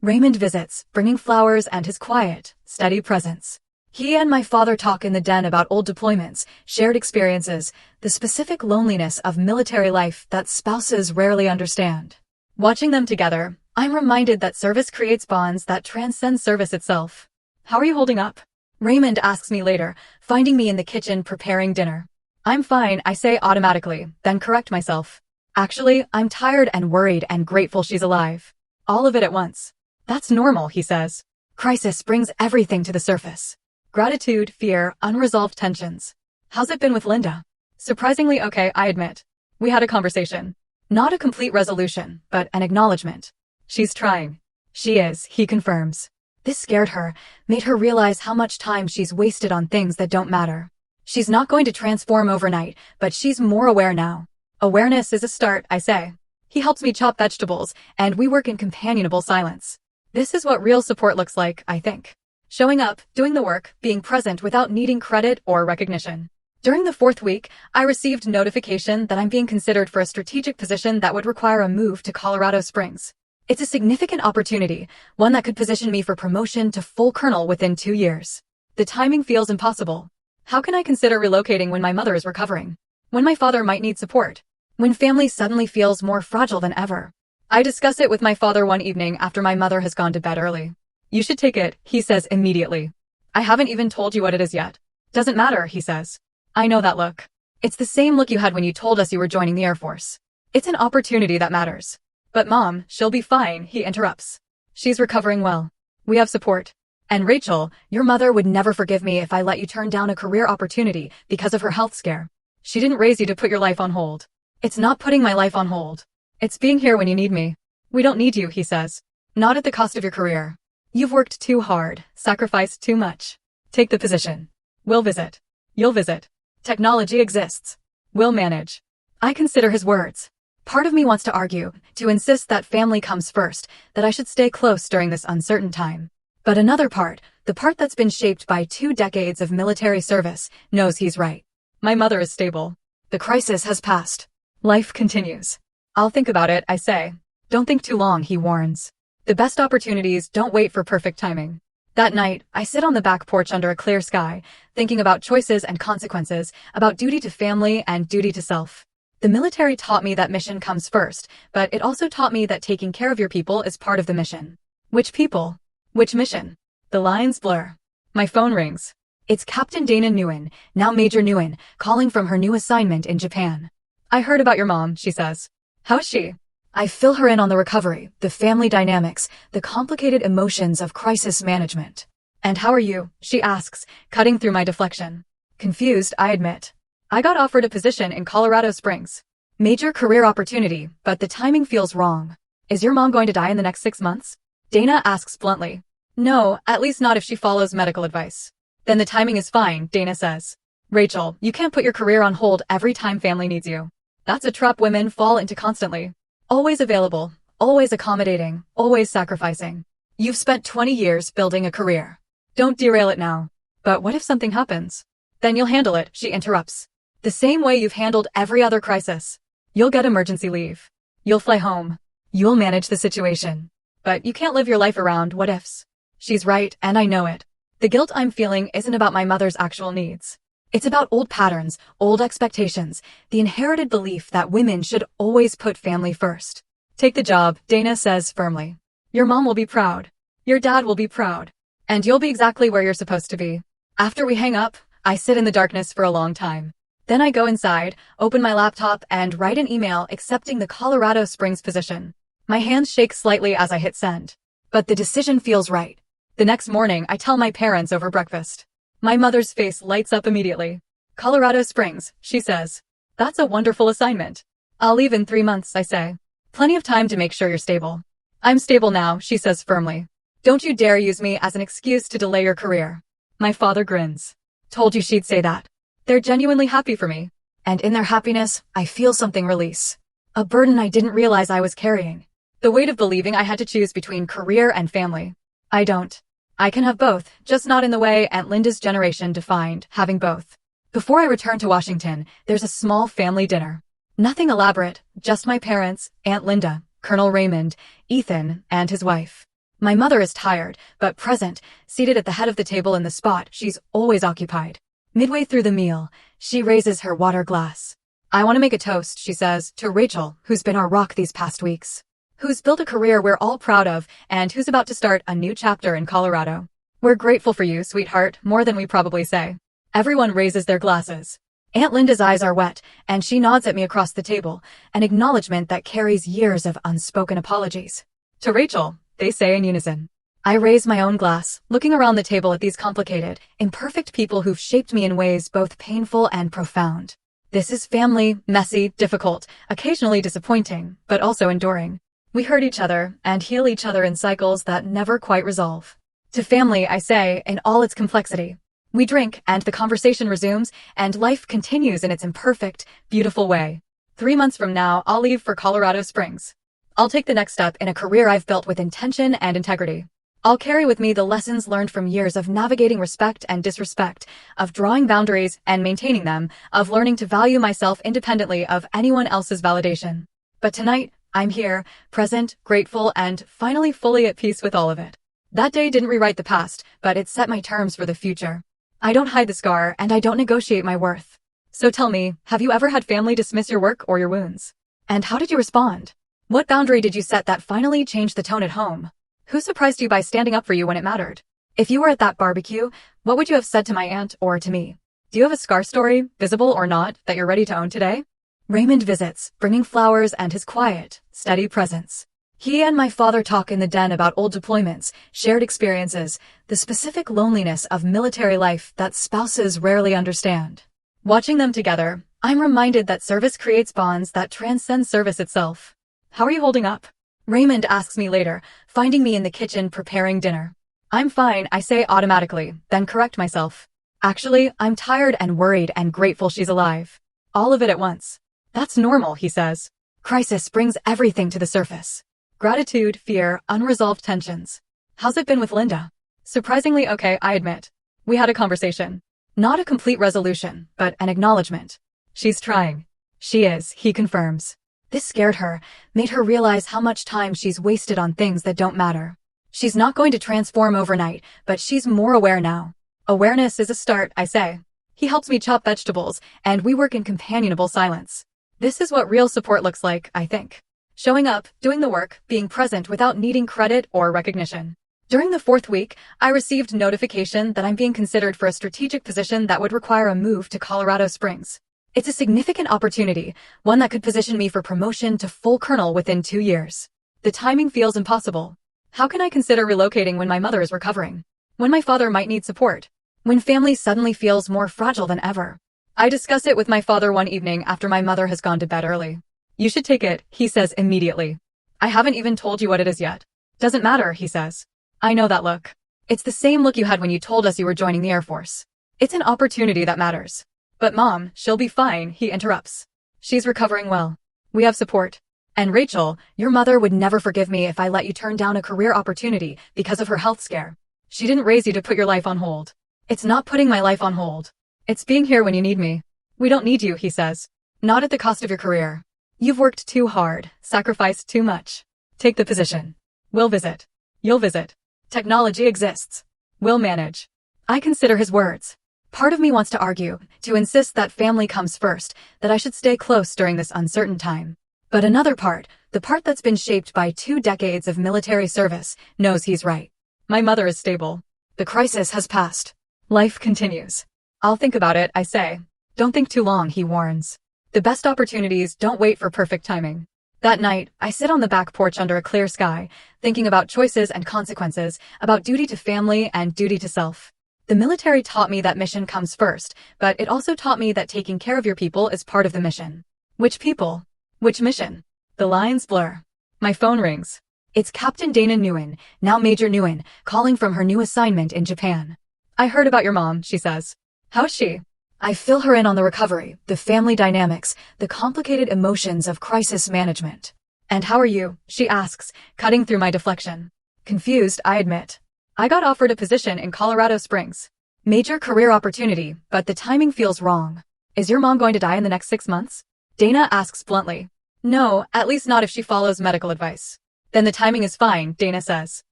Raymond visits, bringing flowers and his quiet, steady presence. He and my father talk in the den about old deployments, shared experiences, the specific loneliness of military life that spouses rarely understand. Watching them together, I'm reminded that service creates bonds that transcend service itself. How are you holding up? Raymond asks me later, finding me in the kitchen preparing dinner. I'm fine, I say automatically, then correct myself. Actually, I'm tired and worried and grateful she's alive. All of it at once. That's normal, he says. Crisis brings everything to the surface. Gratitude, fear, unresolved tensions. How's it been with Linda? Surprisingly okay, I admit. We had a conversation. Not a complete resolution, but an acknowledgement. She's trying. She is, he confirms. This scared her, made her realize how much time she's wasted on things that don't matter. She's not going to transform overnight, but she's more aware now. Awareness is a start, I say. He helps me chop vegetables, and we work in companionable silence. This is what real support looks like, I think. Showing up, doing the work, being present without needing credit or recognition. During the 4th week, I received notification that I'm being considered for a strategic position that would require a move to Colorado Springs. It's a significant opportunity, one that could position me for promotion to full colonel within 2 years. The timing feels impossible. How can I consider relocating when my mother is recovering? When my father might need support? When family suddenly feels more fragile than ever? I discuss it with my father one evening after my mother has gone to bed early. You should take it, he says immediately. I haven't even told you what it is yet. Doesn't matter, he says. I know that look. It's the same look you had when you told us you were joining the Air Force. It's an opportunity that matters. But Mom, she'll be fine, he interrupts. She's recovering well. We have support. And Rachel, your mother would never forgive me if I let you turn down a career opportunity because of her health scare. She didn't raise you to put your life on hold. It's not putting my life on hold. It's being here when you need me. We don't need you, he says. Not at the cost of your career. You've worked too hard, sacrificed too much. Take the position. We'll visit. You'll visit. Technology exists. We'll manage. I consider his words. Part of me wants to argue, to insist that family comes first, that I should stay close during this uncertain time. But another part, the part that's been shaped by 2 decades of military service, knows he's right. My mother is stable. The crisis has passed. Life continues. I'll think about it, I say. Don't think too long, he warns. The best opportunities don't wait for perfect timing. That night, I sit on the back porch under a clear sky, thinking about choices and consequences, about duty to family and duty to self. The military taught me that mission comes first, but it also taught me that taking care of your people is part of the mission. Which people? Which mission? The lines blur. My phone rings. It's Captain Dana Nguyen, now Major Nguyen, calling from her new assignment in Japan. I heard about your mom, she says. How's she? I fill her in on the recovery, the family dynamics, the complicated emotions of crisis management. And how are you? She asks, cutting through my deflection. Confused, I admit. I got offered a position in Colorado Springs. Major career opportunity, but the timing feels wrong. Is your mom going to die in the next 6 months? Dana asks bluntly. No, at least not if she follows medical advice. Then the timing is fine, Dana says. Rachel, you can't put your career on hold every time family needs you. That's a trap women fall into constantly. Always available, always accommodating, always sacrificing. You've spent 20 years building a career. Don't derail it now. But what if something happens? Then you'll handle it, she interrupts. The same way you've handled every other crisis. You'll get emergency leave. You'll fly home. You'll manage the situation. But you can't live your life around what ifs. She's right, and I know it. The guilt I'm feeling isn't about my mother's actual needs. It's about old patterns, old expectations, the inherited belief that women should always put family first. Take the job, Dana says firmly. Your mom will be proud. Your dad will be proud. And you'll be exactly where you're supposed to be. After we hang up, I sit in the darkness for a long time. Then I go inside, open my laptop, and write an email accepting the Colorado Springs position. My hands shake slightly as I hit send. But the decision feels right. The next morning, I tell my parents over breakfast. My mother's face lights up immediately. Colorado Springs, she says. That's a wonderful assignment. I'll leave in 3 months, I say. Plenty of time to make sure you're stable. I'm stable now, she says firmly. Don't you dare use me as an excuse to delay your career. My father grins. Told you she'd say that. They're genuinely happy for me. And in their happiness, I feel something release. A burden I didn't realize I was carrying. The weight of believing I had to choose between career and family. I don't. I can have both, just not in the way Aunt Linda's generation defined having both. Before I return to Washington, there's a small family dinner. Nothing elaborate, just my parents, Aunt Linda, Colonel Raymond, Ethan, and his wife. My mother is tired, but present, seated at the head of the table in the spot she's always occupied. Midway through the meal, she raises her water glass. I want to make a toast, she says, to Rachel, who's been our rock these past weeks. Who's built a career we're all proud of, and who's about to start a new chapter in Colorado. We're grateful for you, sweetheart, more than we probably say. Everyone raises their glasses. Aunt Linda's eyes are wet, and she nods at me across the table, an acknowledgement that carries years of unspoken apologies. To Rachel, they say in unison. I raise my own glass, looking around the table at these complicated, imperfect people who've shaped me in ways both painful and profound. This is family, messy, difficult, occasionally disappointing, but also enduring. We hurt each other and heal each other in cycles that never quite resolve. To family, I say, in all its complexity. We drink, and the conversation resumes, and life continues in its imperfect, beautiful way. 3 months from now, I'll leave for Colorado Springs. I'll take the next step in a career I've built with intention and integrity. I'll carry with me the lessons learned from years of navigating respect and disrespect, of drawing boundaries and maintaining them, of learning to value myself independently of anyone else's validation. But tonight, I'm here, present, grateful, and finally fully at peace with all of it. That day didn't rewrite the past, but it set my terms for the future. I don't hide the scar, and I don't negotiate my worth. So tell me, have you ever had family dismiss your work or your wounds? And how did you respond? What boundary did you set that finally changed the tone at home? Who surprised you by standing up for you when it mattered? If you were at that barbecue, what would you have said to my aunt or to me? Do you have a scar story, visible or not, that you're ready to own today? Raymond visits, bringing flowers and his quiet, steady presence. He and my father talk in the den about old deployments, shared experiences, the specific loneliness of military life that spouses rarely understand. Watching them together, I'm reminded that service creates bonds that transcend service itself. How are you holding up? Raymond asks me later, finding me in the kitchen preparing dinner. I'm fine, I say automatically, then correct myself. Actually, I'm tired and worried and grateful she's alive. All of it at once. That's normal, he says. Crisis brings everything to the surface. Gratitude, fear, unresolved tensions. How's it been with Linda? Surprisingly okay, I admit. We had a conversation. Not a complete resolution, but an acknowledgement. She's trying. She is, he confirms. This scared her, made her realize how much time she's wasted on things that don't matter. She's not going to transform overnight, but she's more aware now. Awareness is a start, I say. He helps me chop vegetables, and we work in companionable silence. This is what real support looks like, I think. Showing up, doing the work, being present without needing credit or recognition. During the 4th week, I received notification that I'm being considered for a strategic position that would require a move to Colorado Springs. It's a significant opportunity, one that could position me for promotion to full colonel within 2 years. The timing feels impossible. How can I consider relocating when my mother is recovering? When my father might need support? When family suddenly feels more fragile than ever? I discuss it with my father one evening after my mother has gone to bed early. You should take it, he says immediately. I haven't even told you what it is yet. Doesn't matter, he says. I know that look. It's the same look you had when you told us you were joining the Air Force. It's an opportunity that matters. But Mom, she'll be fine, he interrupts. She's recovering well. We have support. And Rachel, your mother would never forgive me if I let you turn down a career opportunity because of her health scare. She didn't raise you to put your life on hold. It's not putting my life on hold. It's being here when you need me. We don't need you, he says. Not at the cost of your career. You've worked too hard, sacrificed too much. Take the position. We'll visit. You'll visit. Technology exists. We'll manage. I consider his words. Part of me wants to argue, to insist that family comes first, that I should stay close during this uncertain time. But another part, the part that's been shaped by 2 decades of military service, knows he's right. My mother is stable. The crisis has passed. Life continues. I'll think about it, I say. Don't think too long, he warns. The best opportunities don't wait for perfect timing. That night, I sit on the back porch under a clear sky, thinking about choices and consequences, about duty to family and duty to self. The military taught me that mission comes first, but it also taught me that taking care of your people is part of the mission. Which people? Which mission? The lines blur. My phone rings. It's Captain Dana Nguyen, now Major Nguyen, calling from her new assignment in Japan. I heard about your mom, she says. How's she? I fill her in on the recovery, the family dynamics, the complicated emotions of crisis management. And how are you? She asks, cutting through my deflection. Confused, I admit. I got offered a position in Colorado Springs. Major career opportunity, but the timing feels wrong. Is your mom going to die in the next 6 months? Dana asks bluntly. No, at least not if she follows medical advice. Then the timing is fine, Dana says.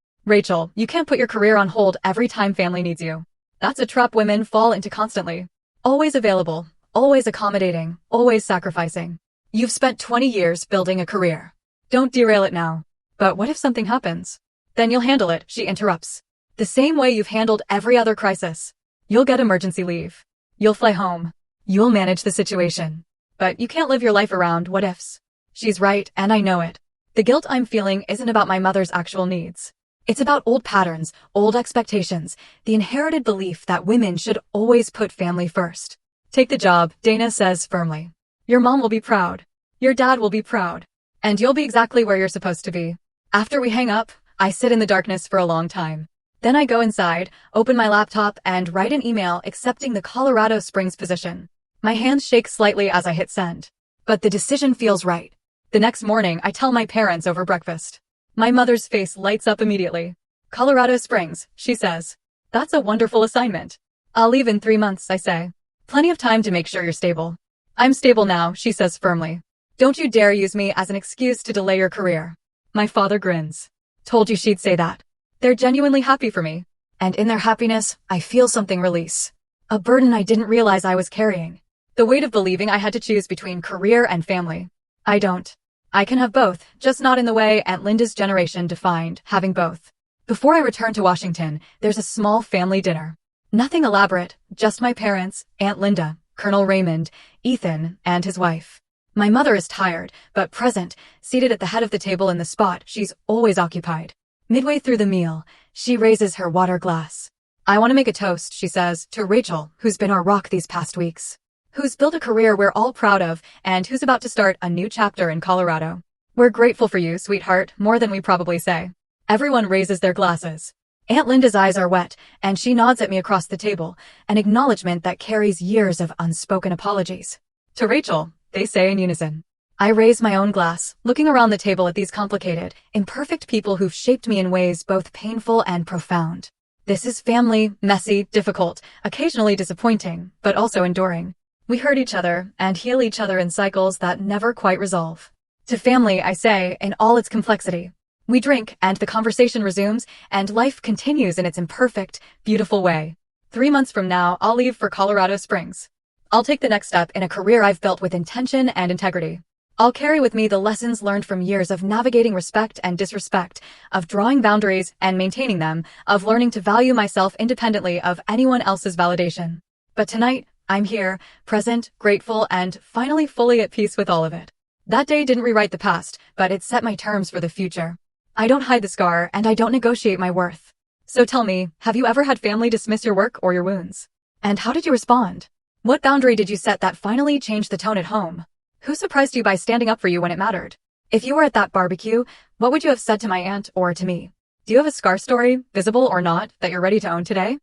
Rachel, you can't put your career on hold every time family needs you. That's a trap women fall into constantly. Always available, always accommodating, always sacrificing. You've spent 20 years building a career. Don't derail it now. But what if something happens? Then you'll handle it, she interrupts. The same way you've handled every other crisis. You'll get emergency leave. You'll fly home. You'll manage the situation. But you can't live your life around what ifs. She's right, and I know it. The guilt I'm feeling isn't about my mother's actual needs. It's about old patterns, old expectations, the inherited belief that women should always put family first. Take the job, Dana says firmly. Your mom will be proud. Your dad will be proud. And you'll be exactly where you're supposed to be. After we hang up, I sit in the darkness for a long time. Then I go inside, open my laptop, and write an email accepting the Colorado Springs position. My hands shake slightly as I hit send. But the decision feels right. The next morning, I tell my parents over breakfast. My mother's face lights up immediately. Colorado Springs, she says. That's a wonderful assignment. I'll leave in 3 months, I say. Plenty of time to make sure you're stable. I'm stable now, she says firmly. Don't you dare use me as an excuse to delay your career. My father grins. Told you she'd say that. They're genuinely happy for me. And in their happiness, I feel something release. A burden I didn't realize I was carrying. The weight of believing I had to choose between career and family. I don't. I can have both, just not in the way Aunt Linda's generation defined having both. Before I return to Washington, there's a small family dinner. Nothing elaborate, just my parents, Aunt Linda, Colonel Raymond, Ethan, and his wife. My mother is tired, but present, seated at the head of the table in the spot she's always occupied. Midway through the meal, she raises her water glass. I want to make a toast, she says, to Rachel, who's been our rock these past weeks. Who's built a career we're all proud of, and who's about to start a new chapter in Colorado. We're grateful for you, sweetheart, more than we probably say. Everyone raises their glasses. Aunt Linda's eyes are wet, and she nods at me across the table, an acknowledgement that carries years of unspoken apologies. To Rachel, they say in unison. I raise my own glass, looking around the table at these complicated, imperfect people who've shaped me in ways both painful and profound. This is family, messy, difficult, occasionally disappointing, but also enduring. We hurt each other and heal each other in cycles that never quite resolve. To family, I say, in all its complexity. We drink, and the conversation resumes, and life continues in its imperfect, beautiful way. 3 months from now, I'll leave for Colorado Springs. I'll take the next step in a career I've built with intention and integrity. I'll carry with me the lessons learned from years of navigating respect and disrespect, of drawing boundaries and maintaining them, of learning to value myself independently of anyone else's validation. But tonight, I'm here, present, grateful, and finally fully at peace with all of it. That day didn't rewrite the past, but it set my terms for the future. I don't hide the scar, and I don't negotiate my worth. So tell me, have you ever had family dismiss your work or your wounds? And how did you respond? What boundary did you set that finally changed the tone at home? Who surprised you by standing up for you when it mattered? If you were at that barbecue, what would you have said to my aunt or to me? Do you have a scar story, visible or not, that you're ready to own today?